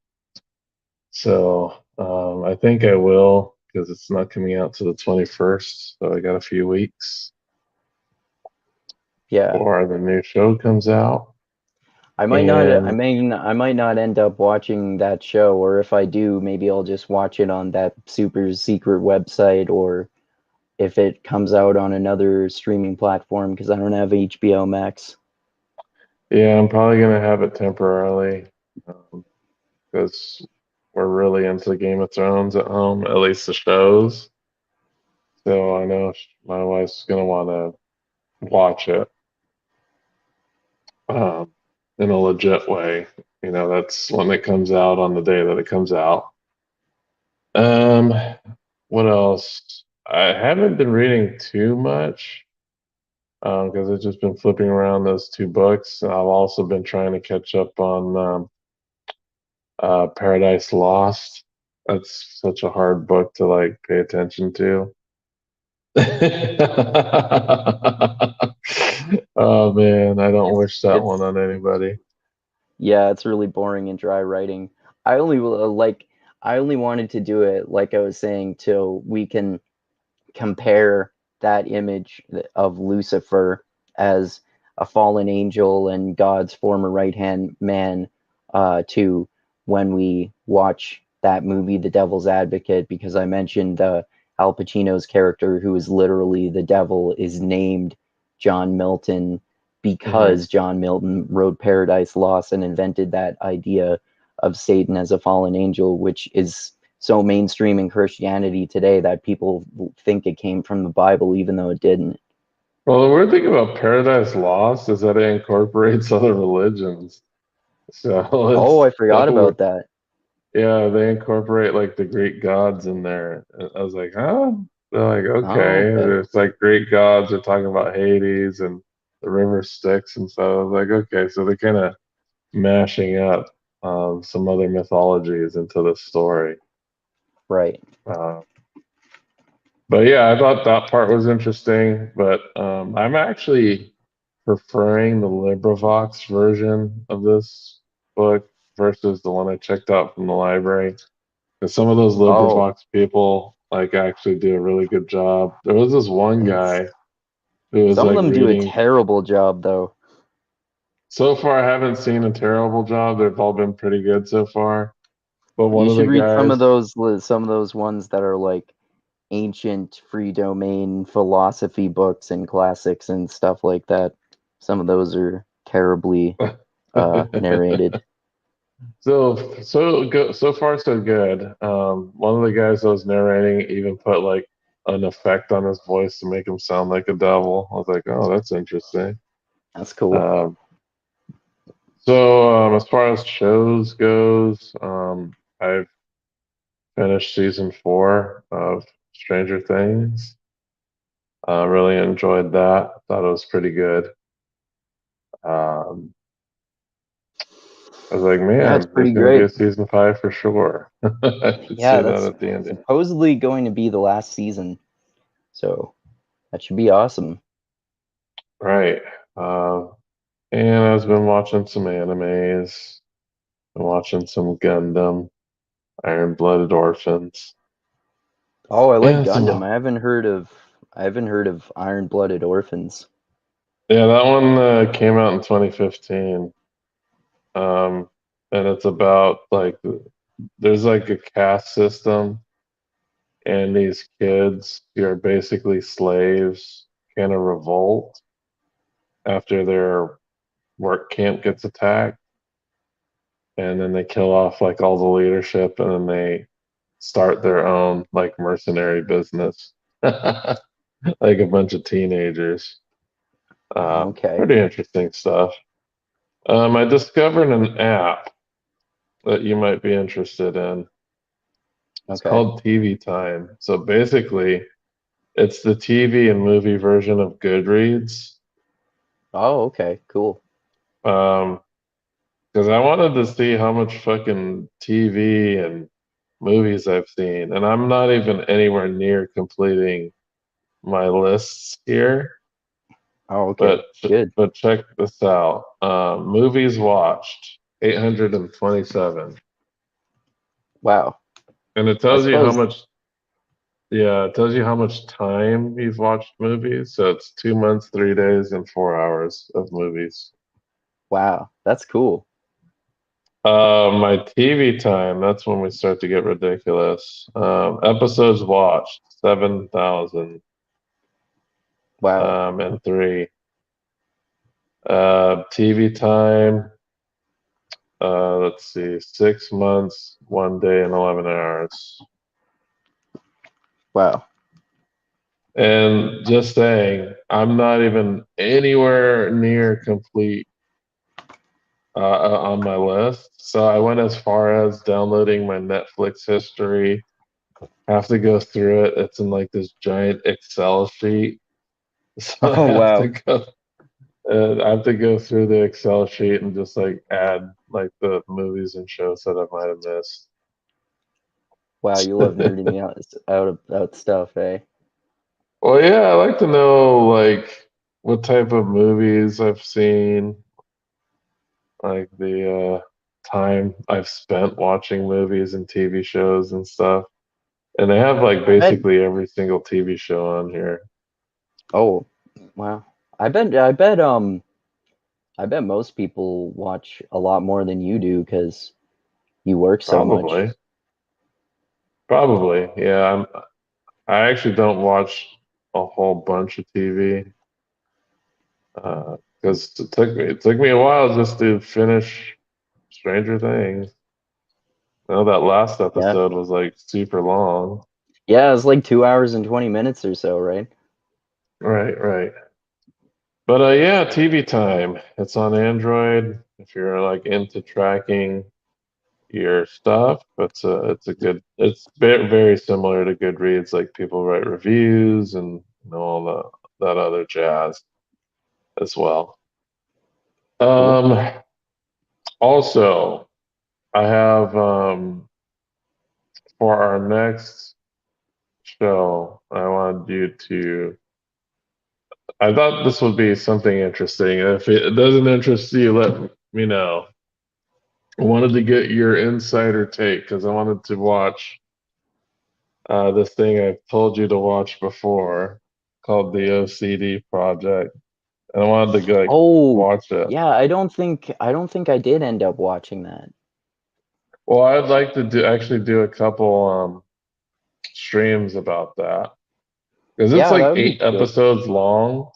A: So I think I will because it's not coming out to the 21st. So I got a few weeks
B: yeah.
A: before the new show comes out.
B: I might not.
A: And
B: I might not end up watching that show, or if I do, maybe I'll just watch it on that super secret website, or if it comes out on another streaming platform because I don't have HBO Max.
A: yeah, I'm probably going to have it temporarily because we're really into Game of Thrones at home, at least the shows. So I know my wife's going to want to watch it um, in a legit way. That's when it comes out on the day that it comes out. Um, what else? I haven't been reading too much because I've just been flipping around those two books. I've also been trying to catch up on Paradise Lost. That's such a hard book to like pay attention to. Oh man, I don't wish that one
B: It's
A: on anybody.
B: Yeah, it's really boring and dry writing. I only like I only wanted to do it like I was saying till we can compare that image of Lucifer as a fallen angel and God's former right hand man to when we watch that movie, The Devil's Advocate, because I mentioned Al Pacino's character, who is literally the devil, is named John Milton
A: Hmm.
B: because John Milton wrote Paradise Lost and invented that idea of Satan as a fallen angel, which is so mainstream in Christianity today that people think it came from the Bible, even though it didn't.
A: Well, the weird thing about Paradise Lost is that it incorporates other religions. So
B: Oh,
A: it's
B: I forgot
A: so
B: about that.
A: yeah, they incorporate like the Greek gods in there. And I was like, huh? They're like,
B: Oh,
A: okay.
B: okay.
A: It's like Greek gods are talking about Hades and the river Styx and stuff. I was like, okay, so they're kind of mashing up some other mythologies into the story.
B: Right.
A: Uh, but yeah, I thought that part was interesting. But I'm actually preferring the LibriVox version of this book versus the one I checked out from the library. Because some of those
B: Oh,
A: LibriVox people like actually do a really good job. There was this one
B: and
A: guy who was
B: some of
A: like
B: them do a
A: reading.
B: terrible job, though.
A: So far, I haven't seen a terrible job. They've all been pretty good so far. But one
B: You
A: of
B: should
A: the
B: read
A: guys,
B: some of those ones that are like ancient free domain philosophy books and classics and stuff like that. Some of those are terribly narrated.
A: so far so good. One of the guys that was narrating even put like an effect on his voice to make him sound like a devil. I was like, oh, that's interesting.
B: That's cool.
A: Um, so as far as shows goes, I've finished season four of Stranger Things. Really enjoyed that. Thought it was pretty good. Um, I was like,
B: Yeah, it's
A: man, there's
B: pretty
A: going to be a
B: great.
A: season five for sure. I could see
B: Yeah,
A: that
B: that's
A: at the ending.
B: supposedly going to be the last season, so that should be awesome.
A: Right. Uh, and I've been watching some animes. Been watching some Gundam, Iron Blooded Orphans.
B: Oh, I like
A: And
B: Gundam.
A: some,
B: I haven't heard of Iron-Blooded Orphans.
A: yeah, that one came out in 2015. Um, and it's about like there's like a caste system, and these kids who are basically slaves kind of revolt after their work camp gets attacked, and then they kill off like all the leadership, and then they start their own like mercenary business, like a bunch of teenagers.
B: Okay.
A: Pretty interesting stuff. I discovered an app that you might be interested in. It's
B: Okay.
A: called TV Time. So basically, it's the TV and movie version of Goodreads.
B: Oh, okay. Cool.
A: Um, because I wanted to see how much fucking TV and movies I've seen, and I'm not even anywhere near completing my lists here.
B: Oh, okay.
A: But
B: Good.
A: but check this out. Movies watched 827,
B: Wow.
A: and it
B: I
A: tells you how
B: suppose.
A: much. Yeah, it tells you how much time you've watched movies. So it's 2 months, 3 days, and 4 hours of movies.
B: Wow, that's cool.
A: My TV time, that's when we start to get ridiculous. Episodes watched, 7,000
B: Wow.
A: and three. TV time, let's see, 6 months, 1 day, and 11 hours.
B: Wow.
A: And just saying, I'm not even anywhere near complete on my list. So I went as far as downloading my Netflix history. Have to go through it. It's in like this giant Excel sheet. So
B: Oh, wow.
A: I have to go through the Excel sheet and just like add like the movies and shows that I might have missed.
B: Wow, you love nerding out about stuff, eh?
A: Well, yeah, I like to know like what type of movies I've seen, like the time I've spent watching movies and TV shows and stuff. And they have like
B: I bet.
A: basically every single TV show on here.
B: Oh, wow. I bet most people watch a lot more than you do because you work so much.
A: Probably. Probably. Yeah, I actually don't watch a whole bunch of TV because it took me a while just to finish Stranger Things. I know that last
B: Yeah.
A: episode was like super long.
B: Yeah, it's like 2 hours and 20 minutes or so, right?
A: Right, right. But yeah, TV Time. It's on Android. If you're like into tracking your stuff, it's a good. It's very similar to Goodreads. Like people write reviews and all that other jazz as well.
B: Cool.
A: Um, Also, I have for our next show, I wanted you to. I thought this would be something interesting. If it doesn't interest you, let me know. I wanted to get your insider take because I wanted to watch this thing I've told you to watch before called the OCD Project, and I wanted to like
B: Oh,
A: watch it.
B: yeah, I don't think I did end up watching that.
A: Well, I'd like to actually do a couple streams about that because it's
B: Yeah, that
A: like
B: would be
A: eight
B: good.
A: episodes long.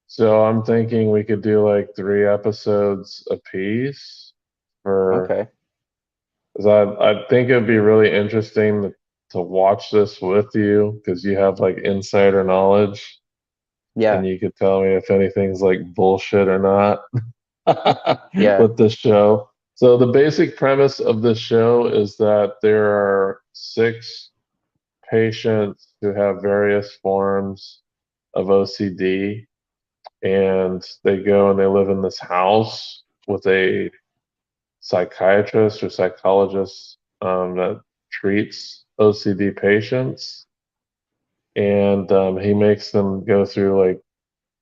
A: So I'm thinking we could do like 3 episodes a piece for,
B: Okay.
A: because I think it'd be really interesting to watch this with you because you have like insider knowledge
B: Yeah.
A: and you could tell me if anything's like bullshit or not
B: Yeah.
A: with this show. So the basic premise of this show is that there are six patients who have various forms of OCD, and they go and they live in this house with a psychiatrist or psychologist that treats OCD patients, and he makes them go through like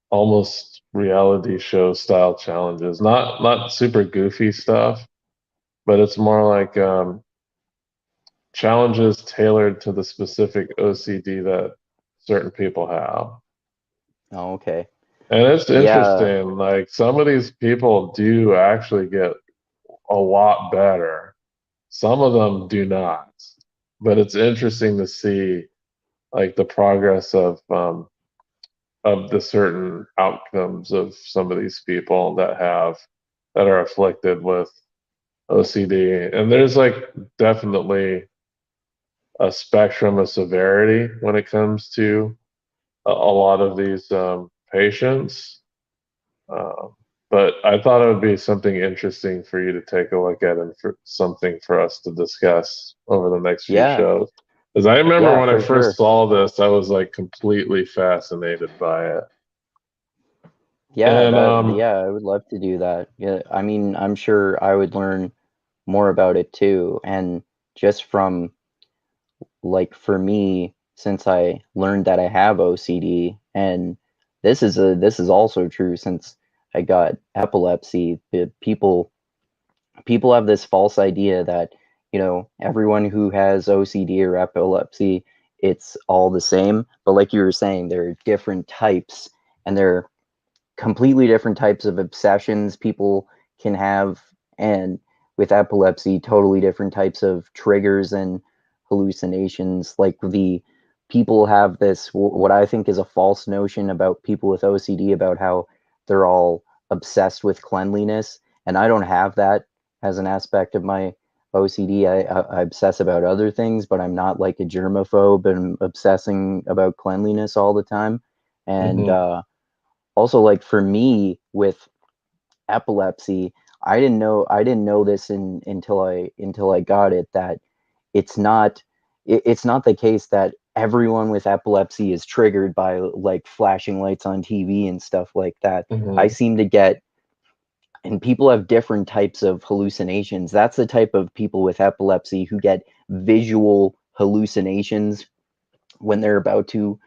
A: almost reality show style challenges. Not super goofy stuff, but it's more like challenges tailored to the specific OCD that certain people have.
B: Oh, okay.
A: And it's
B: Yeah,
A: interesting, like some of these people do actually get a lot better. Some of them do not. But it's interesting to see like the progress of the certain outcomes of some of these people that are afflicted with OCD. And there's like definitely a spectrum of severity when it comes to a lot of these patients. Uh, but I thought it would be something interesting for you to take a look at and for something for us to discuss over the next few
B: yeah,
A: shows. Because I remember
B: yeah,
A: when I
B: for
A: first
B: sure.
A: saw this, I was like completely fascinated by it.
B: Yeah,
A: And
B: yeah, I would love to do that. Yeah, I mean, I'm sure I would learn more about it too. And just from like for me, since I learned that I have OCD, and this is also true since I got epilepsy, people have this false idea that, you know, everyone who has OCD or epilepsy, it's all the same. But like you were saying, there are different types, and there are completely different types of obsessions people can have. And with epilepsy, totally different types of triggers and hallucinations. Like the people have this, what I think is a false notion about people with OCD about how they're all obsessed with cleanliness. And I don't have that as an aspect of my OCD. I obsess about other things, but I'm not like a germaphobe and obsessing about cleanliness all the time. And
A: mhm,
B: also, like for me with epilepsy, I didn't know this until I got it, that it's not it's not the case that everyone with epilepsy is triggered by like flashing lights on TV and stuff like that. I
A: mhm,
B: seem to get, and people have different types of hallucinations. That's the type of people with epilepsy who get visual hallucinations when they're about to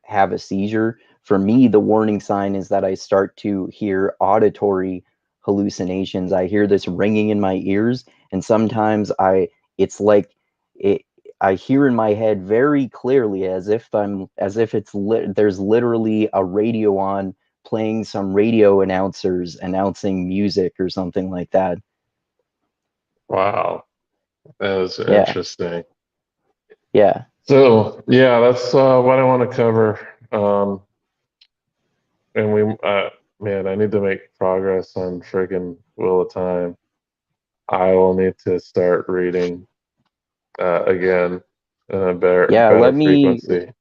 B: have a seizure. For me, the warning sign is that I start to hear auditory hallucinations. I hear this ringing in my ears, and sometimes it's like it, I hear in my head very clearly as if there's literally a radio on playing some radio announcers announcing music or something like that.
A: wow, that was
B: Yeah,
A: interesting.
B: yeah,
A: So yeah, that's what I want to cover. And man, I need to make progress on friggin' Wheel of Time. I will need to start reading again in a
B: yeah.
A: better frequency.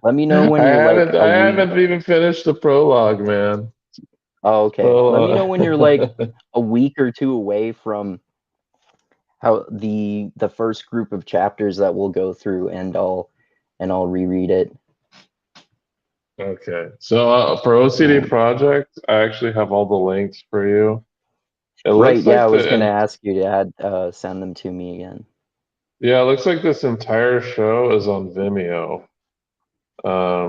B: Let me know when you're like a
A: I
B: week.
A: haven't even finished the prologue, man.
B: Oh, okay. Let me
A: So
B: know when you're like a week or two away from how the first group of chapters that we'll go through, and I'll reread it.
A: okay. So for OCD
B: Um,
A: project, I actually have all the links for you. It
B: right,
A: looks
B: yeah, I
A: like
B: was gonna ask you to send them to me again.
A: yeah, it looks like this entire show is on Vimeo.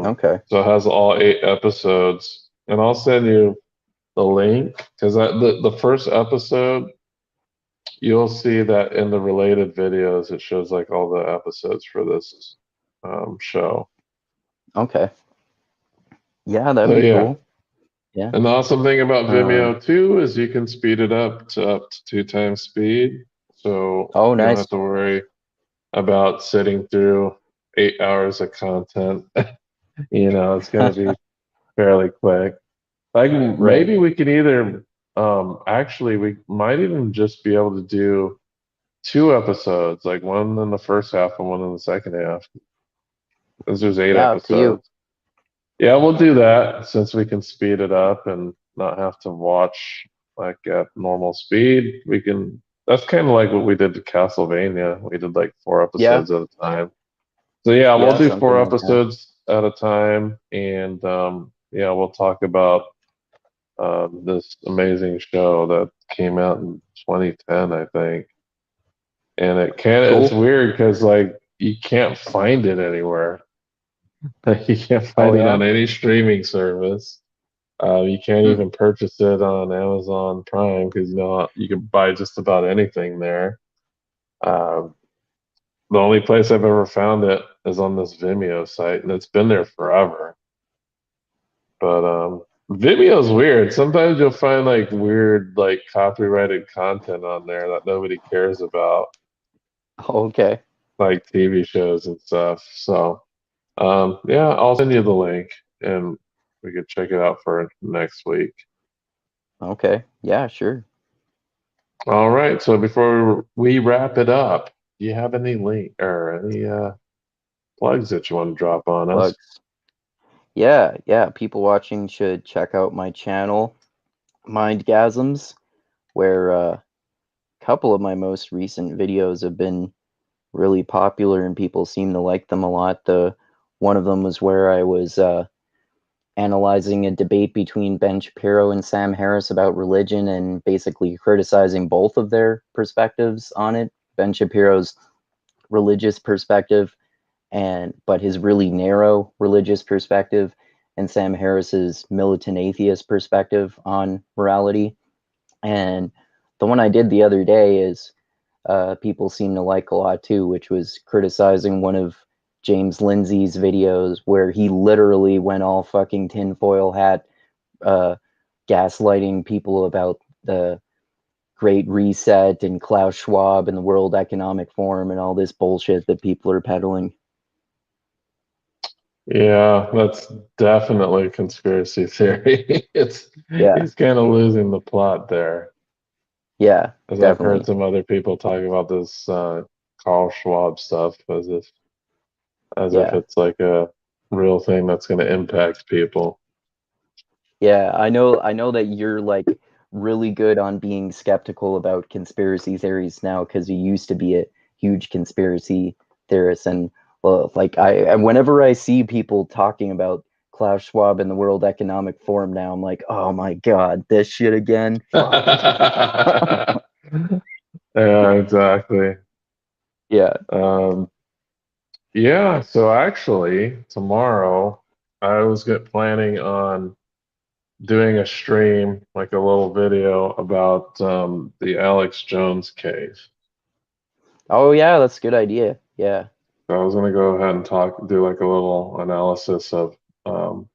B: Okay.
A: So it has all 8 episodes, and I'll send you the link because the first episode you'll see that in the related videos it shows like all the episodes for this show.
B: Okay. Yeah, that'd
A: So
B: be
A: yeah,
B: cool. Yeah.
A: and the awesome thing about
B: Uh,
A: Vimeo too is you can speed it up to 2 times speed, so
B: oh,
A: you don't
B: nice.
A: have to worry about sitting through 8 hours of content. It's gonna be fairly quick. Like
B: Right.
A: maybe we could either actually we might even just be able to do 2 episodes, like one in the first half and one in the second half, because there's eight
B: Yeah, up to you.
A: episodes. Yeah, we'll do that since we can speed it up and not have to watch like at normal speed. We can. That's kind of like what we did to Castlevania. We did like 4 episodes
B: Yeah.
A: at a time. So yeah, we'll
B: Yeah,
A: do
B: something
A: four
B: like that.
A: episodes at a time, and yeah, we'll talk about this amazing show that came out in 2010, I think. And it's
B: Cool.
A: weird because like you can't find it anywhere. Like you can't
B: Oh,
A: find it
B: yeah.
A: on any streaming service. You can't
B: Hmm.
A: even purchase it on Amazon Prime because you can buy just about anything there. Um, The only place I've ever found it is on this Vimeo site, and it's been there forever. But Vimeo's weird. Sometimes you'll find like weird, like copyrighted content on there that nobody cares about,
B: Okay.
A: like TV shows and stuff. So yeah, I'll send you the link and we could check it out for next week.
B: Okay. Yeah, sure.
A: All right. So before we wrap it up, do you have any link or any plugs that you want to drop on us?
B: Plugs. Yeah, yeah. People watching should check out my channel, Mindgasms, where a couple of my most recent videos have been really popular and people seem to like them a lot. The one of them was where I was analyzing a debate between Ben Shapiro and Sam Harris about religion and basically criticizing both of their perspectives on it. Ben Shapiro's religious perspective but his really narrow religious perspective, and Sam Harris's militant atheist perspective on morality. And the one I did the other day is people seem to like a lot too, which was criticizing one of James Lindsay's videos where he literally went all fucking tinfoil hat, uh, gaslighting people about the Great Reset and Klaus Schwab and the World Economic Forum and all this bullshit that people are peddling.
A: Yeah, that's definitely a conspiracy theory. It's
B: Yeah,
A: he's kind of losing the plot there,
B: yeah,
A: as I've heard
B: definitely.
A: some other people talk about this Carl Schwab stuff as if
B: Yeah.
A: it's like a real thing that's going to impact people.
B: Yeah, I know that you're like really good on being skeptical about conspiracy theories now because you used to be a huge conspiracy theorist and well, like whenever I see people talking about Klaus Schwab and the World Economic Forum now, I'm like, "Oh my God, this shit again." Fuck.
A: Yeah, exactly.
B: Yeah.
A: Um, yeah, so actually, tomorrow I was planning on doing a stream, like a little video about the Alex Jones case.
B: Oh yeah, that's a good idea. Yeah.
A: So I was going to go ahead and do like a little analysis of. Um,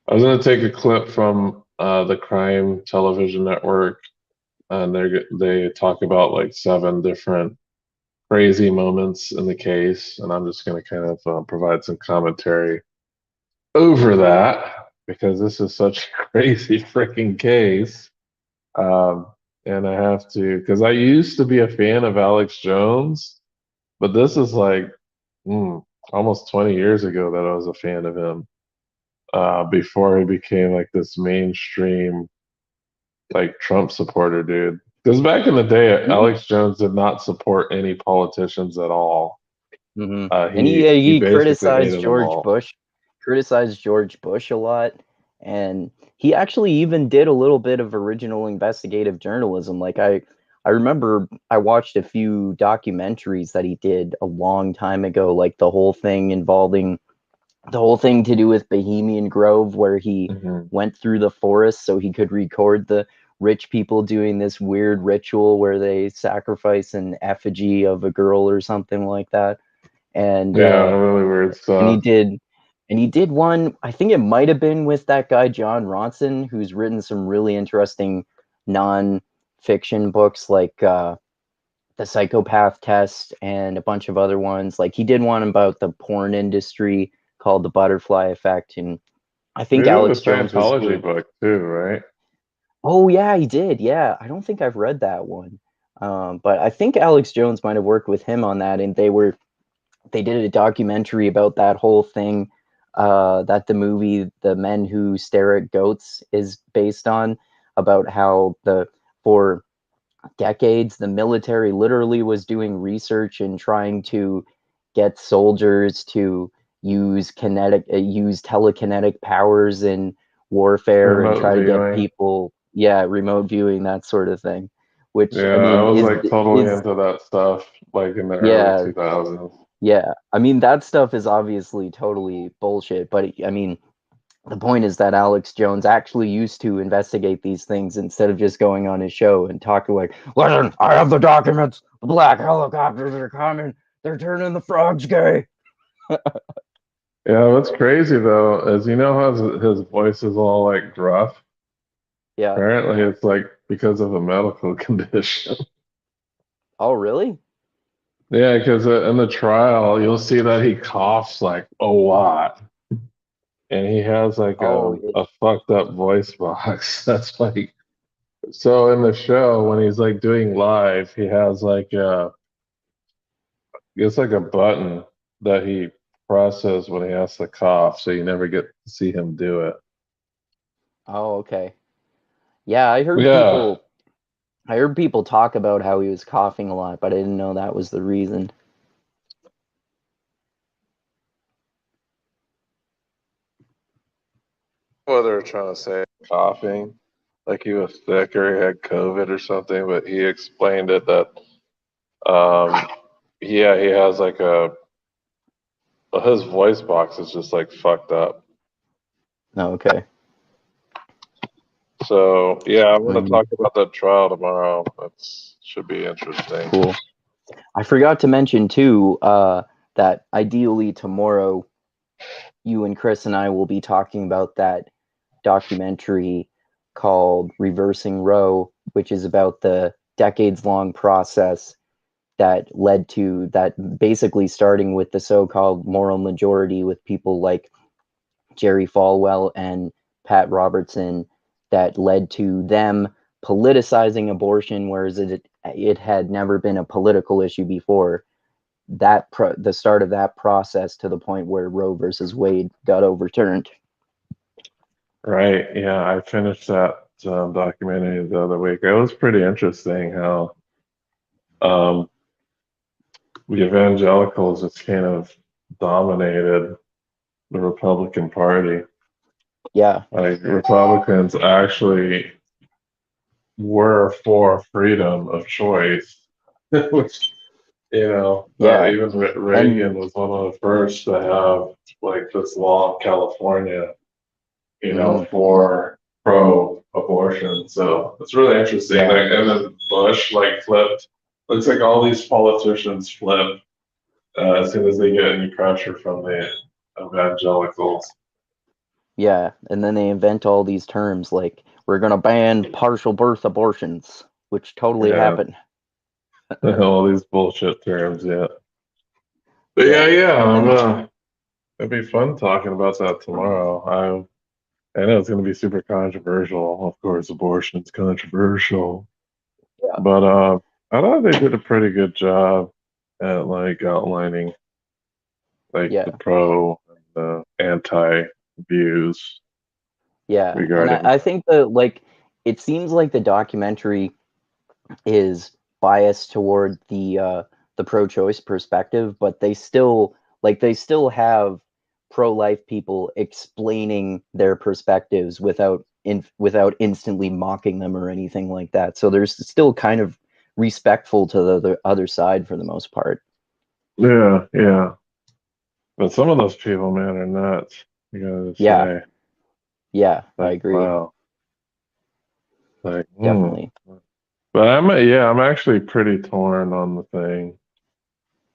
A: I was going to take a clip from the Crime Television Network, and they talk about like 7 different crazy moments in the case, and I'm just going to kind of provide some commentary over that because this is such a crazy freaking case. Um, and I have to, because I used to be a fan of Alex Jones, but this is like almost 20 years ago that I was a fan of him before he became like this mainstream, like Trump supporter dude. Because back in the day,
B: Mm-hmm.
A: Alex Jones did not support any politicians at all.
B: Mm-hmm. And
A: He
B: he
A: basically hated them all.
B: criticized George Bush a lot, and he actually even did a little bit of original investigative journalism. Like I remember I watched a few documentaries that he did a long time ago, like the whole thing to do with Bohemian Grove, where he
A: Hmm.
B: went through the forest so he could record the rich people doing this weird ritual where they sacrifice an effigy of a girl or something like that and
A: Yeah, really weird
B: and he
A: stuff.
B: did one. I think it might have been with that guy John Ronson, who's written some really interesting non-fiction books like The Psychopath Test and a bunch of other ones. Like he did one about the porn industry called The Butterfly Effect, and I
A: He
B: think
A: wrote a
B: Alex Jones was
A: Scientology
B: doing.
A: book too, right?
B: Oh yeah, he did. Yeah, I don't think I've read that one, but I think Alex Jones might have worked with him on that, and they did a documentary about that whole thing that the movie The Men Who Stare at Goats is based on, about how the for decades the military literally was doing research and trying to get soldiers to use telekinetic powers in warfare and
A: Remote
B: try to get
A: viewing.
B: people, yeah, remote viewing, that sort of thing, which I
A: Yeah, I
B: mean
A: was like totally
B: is
A: into that stuff, like in the early
B: yeah.
A: 2000s.
B: Yeah, I mean that stuff is obviously totally bullshit, but I mean the point is that Alex Jones actually used to investigate these things instead of just going on his show and talking like, "Listen, I have the documents. The black helicopters are coming. They're turning the frogs gay.
A: Yeah, what's crazy though is how his voice is all like gruff.
B: Yeah.
A: Apparently, it's like because of a medical condition.
B: Oh, really?
A: Yeah, because in the trial, you'll see that he coughs like a lot, and he has like
B: Oh,
A: a fucked up voice box. That's like so in the show when he's like doing live, he has like it's like a button that he presses when he has to cough, so you never get to see him do it.
B: oh, okay. Yeah,
A: Yeah.
B: I heard people talk about how he was coughing a lot, but I didn't know that was the reason.
A: What they're trying to say, coughing, like he was sick or he had COVID or something, but he explained it that, um, yeah, he has like his voice box is just like fucked up.
B: Oh, okay.
A: So yeah, I want to
B: Um,
A: talk about that trial tomorrow. That's should be interesting.
B: cool. I forgot to mention too, that ideally tomorrow you and Chris and I will be talking about that documentary called Reversing Roe, which is about the decades long process that led to that, basically starting with the so-called moral majority with people like Jerry Falwell and Pat Robertson, that led to them politicizing abortion, whereas it had never been a political issue before. The start of that process to the point where Roe versus Wade got overturned.
A: Right. Yeah, I finished that documentary the other week. It was pretty interesting how um, the evangelicals just kind of dominated the Republican Party.
B: Yeah,
A: Like Republicans actually were for freedom of choice, which
B: yeah,
A: even
B: and
A: Reagan was one of the first to have like this law in California,
B: mhm,
A: for pro-abortion. So it's really interesting.
B: yeah,
A: Like, and then Bush like flipped. Looks like all these politicians flip as soon as they get any pressure from the evangelicals.
B: yeah, and then they invent all these terms like we're gonna ban partial birth abortions, which totally
A: Yeah,
B: happened.
A: all these bullshit terms. Yeah, but
B: Yeah,
A: yeah.
B: and
A: It'd be fun talking about that tomorrow. I know it's going to be super controversial. Of course, abortion's controversial,
B: yeah,
A: but I thought they did a pretty good job at like outlining like
B: yeah,
A: the pro and the anti views
B: yeah, and
A: regarding.
B: I think it seems like the documentary is biased toward the pro-choice perspective, but they still have pro-life people explaining their perspectives without instantly mocking them or anything like that. So there's still kind of respectful to the other side for the most part.
A: Yeah, yeah. But some of those people, man, are nuts. You gotta
B: Yeah,
A: say,
B: yeah, I
A: like,
B: agree.
A: wow, like,
B: Definitely.
A: But I'm actually pretty torn on the thing.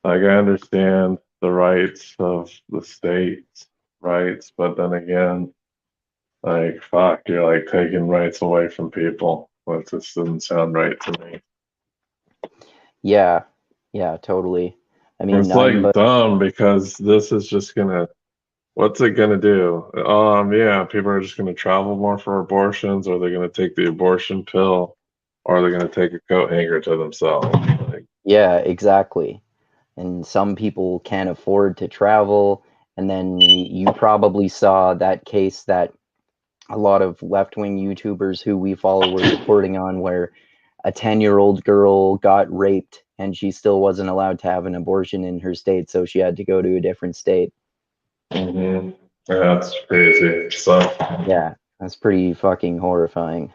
A: Like, I understand the rights of the states' rights, but then again, like, fuck, you're like taking rights away from people. That just doesn't sound right to me.
B: Yeah, yeah, totally. I mean,
A: It's like dumb because this is just gonna, what's it gonna do? Yeah, people are just gonna travel more for abortions, or they're gonna take the abortion pill, or they're gonna take a coat hanger to themselves. Like,
B: yeah, exactly. And some people can't afford to travel. And then you probably saw that case that a lot of left-wing YouTubers who we follow were reporting on, where a 10-year-old girl got raped and she still wasn't allowed to have an abortion in her state, so she had to go to a different state.
A: yeah, that's crazy. So,
B: Yeah, that's pretty fucking horrifying.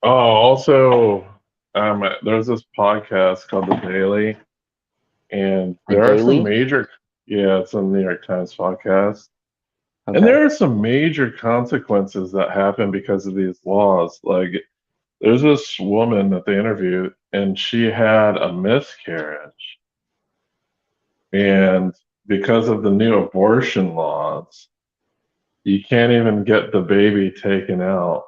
A: oh, also, there's this podcast called The Daily, and
B: The
A: there are some
B: Daily?
A: major, yeah, it's a New York Times podcast, and
B: Okay.
A: there are some major consequences that happen because of these laws. Like, there's this woman that they interviewed, and she had a miscarriage. And because of the new abortion laws, you can't even get the baby taken out.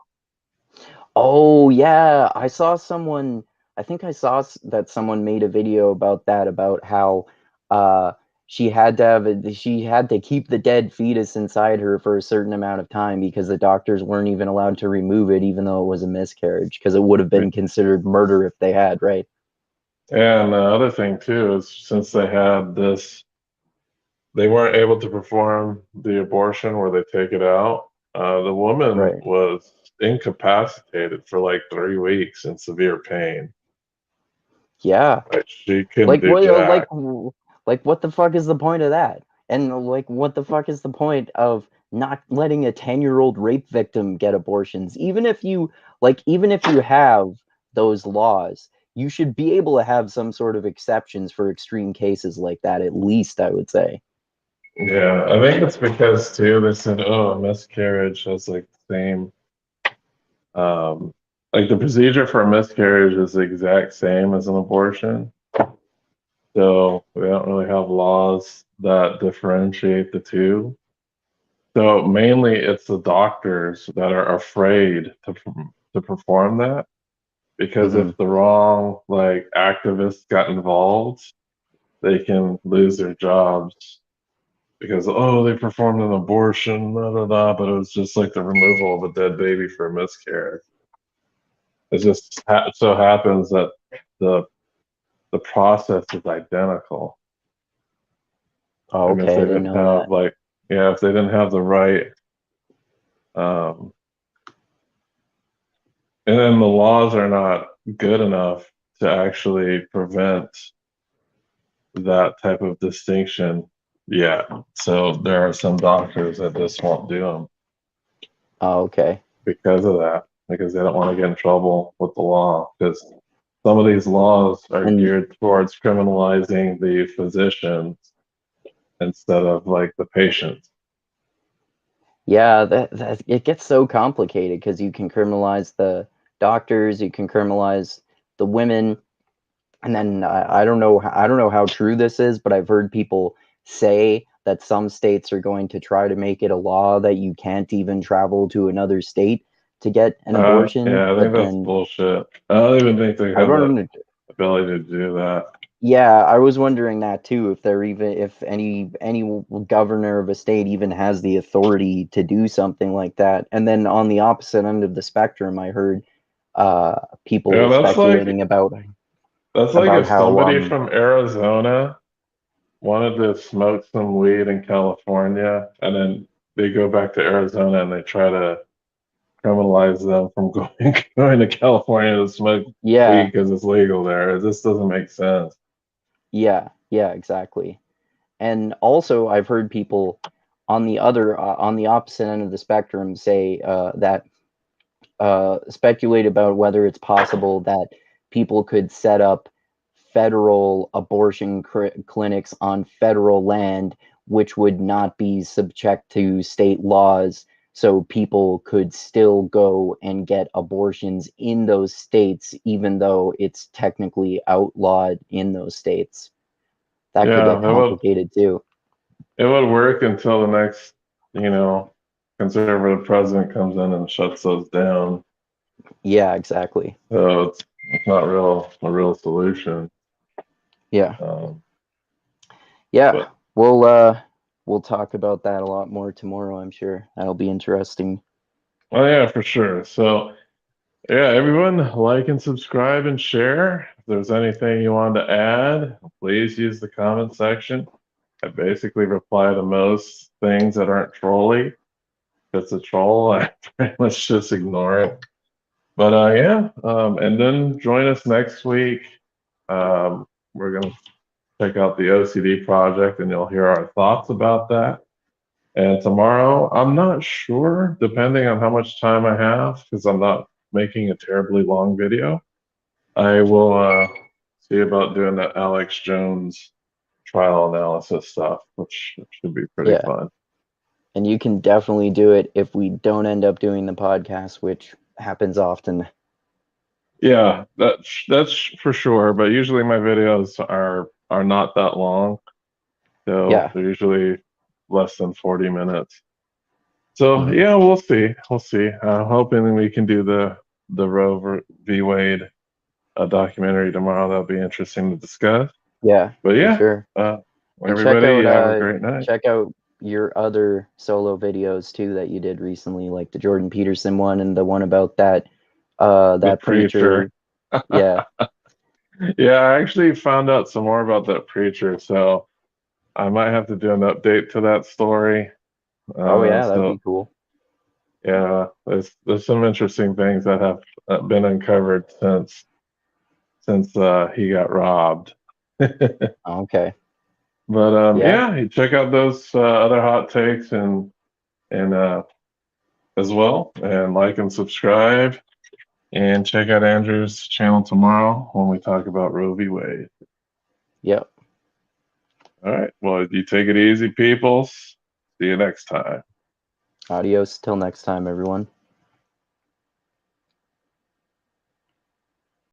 B: Oh yeah, I saw someone. I think I saw that someone made a video about that, about how uh, she had to keep the dead fetus inside her for a certain amount of time because the doctors weren't even allowed to remove it, even though it was a miscarriage, because it would have been considered murder if they had, right?
A: And the other thing too is since they had this, they weren't able to perform the abortion where they take it out. The woman
B: Right.
A: was incapacitated for like 3 weeks in severe pain.
B: Yeah.
A: Like she couldn't
B: Like
A: do
B: what?
A: jack.
B: Like what the fuck is the point of that? And like, what the fuck is the point of not letting a 10-year-old rape victim get abortions? Even if you have those laws, you should be able to have some sort of exceptions for extreme cases like that. At least I would say.
A: Yeah, I think it's because too they said, oh, a miscarriage has like the same, um, like the procedure for a miscarriage is the exact same as an abortion. So we don't really have laws that differentiate the two. So mainly it's the doctors that are afraid to perform that because
B: Hmm.
A: if the wrong like activists got involved, they can lose their jobs because oh they performed an abortion, da, da, da, but it was just like the removal of a dead baby for a miscarriage. It just so happens that the the process is identical.
B: Oh,
A: I mean, if
B: okay,
A: they
B: I didn't
A: didn't
B: know
A: have
B: that.
A: like yeah, if they didn't have the right um, and then the laws are not good enough to actually prevent that type of distinction yet. So there are some doctors that just won't do them
B: Oh, okay.
A: because of that, because they don't want to get in trouble with the law. Because some of these laws are
B: And
A: geared towards criminalizing the physicians instead of like the patients.
B: yeah, that it gets so complicated because you can criminalize the doctors, you can criminalize the women. And then I don't know how true this is, but I've heard people say that some states are going to try to make it a law that you can't even travel to another state to get an abortion.
A: Yeah, I think
B: But
A: that's
B: then
A: bullshit. I don't even think they
B: I
A: have
B: don't
A: the
B: under-
A: ability to do that.
B: yeah, I was wondering that too, if they're even if any governor of a state even has the authority to do something like that. And then on the opposite end of the spectrum, I heard uh
A: Yeah,
B: people speculating
A: that's like
B: about
A: if
B: how
A: somebody from Arizona wanted to smoke some weed in California and then they go back to Arizona and they try to criminalize them from going to California to smoke weed
B: yeah.
A: because it's legal there. It just doesn't make sense.
B: Yeah, yeah, exactly. And also, I've heard people on the opposite end of the spectrum say that speculate about whether it's possible that people could set up federal abortion clinics on federal land, which would not be subject to state laws. So people could still go and get abortions in those states, even though it's technically outlawed in those states. That could
A: Yeah,
B: get complicated too.
A: it would work until the next, you know, conservative president comes in and shuts those down.
B: Yeah, exactly.
A: So it's not a real solution.
B: Yeah.
A: Um,
B: Yeah.
A: but
B: We'll talk about that a lot more tomorrow, I'm sure. That'll be interesting.
A: oh yeah, for sure. So yeah, everyone like and subscribe and share. If there's anything you want to add, please use the comment section. I basically reply to most things that aren't trolly. If it's a troll, I pretty much just ignore it. But yeah, and then join us next week. We're gonna check out the OCD project, and you'll hear our thoughts about that. And tomorrow, I'm not sure, depending on how much time I have, because I'm not making a terribly long video. I will see about doing the Alex Jones trial analysis stuff, which should be pretty
B: Yeah.
A: fun.
B: And you can definitely do it if we don't end up doing the podcast, which happens often.
A: Yeah, that's for sure. But usually my videos are not that long. So
B: Yeah.
A: they're usually less than 40 minutes. So
B: Mhm.
A: yeah, we'll see. We'll see. I'm hoping we can do the Roe v. Wade documentary tomorrow. That'll be interesting to discuss.
B: Yeah,
A: But
B: for
A: yeah,
B: sure. And
A: everybody have a great night.
B: check out your other solo videos too that you did recently, like the Jordan Peterson one and the one about
A: The
B: that
A: preacher.
B: preacher. Yeah.
A: Yeah, I actually found out some more about that preacher, so I might have to do an update to that story.
B: Oh yeah, that'd
A: So
B: be cool.
A: yeah, there's some interesting things that have been uncovered since he got robbed.
B: Okay.
A: But
B: Yeah.
A: yeah, you check out those other hot takes and as well, and like and subscribe, and check out Andrew's channel tomorrow when we talk about Roe v. Wade.
B: Yep.
A: All right, well, you take it easy, peoples. See you next time.
B: Adios till next time, everyone.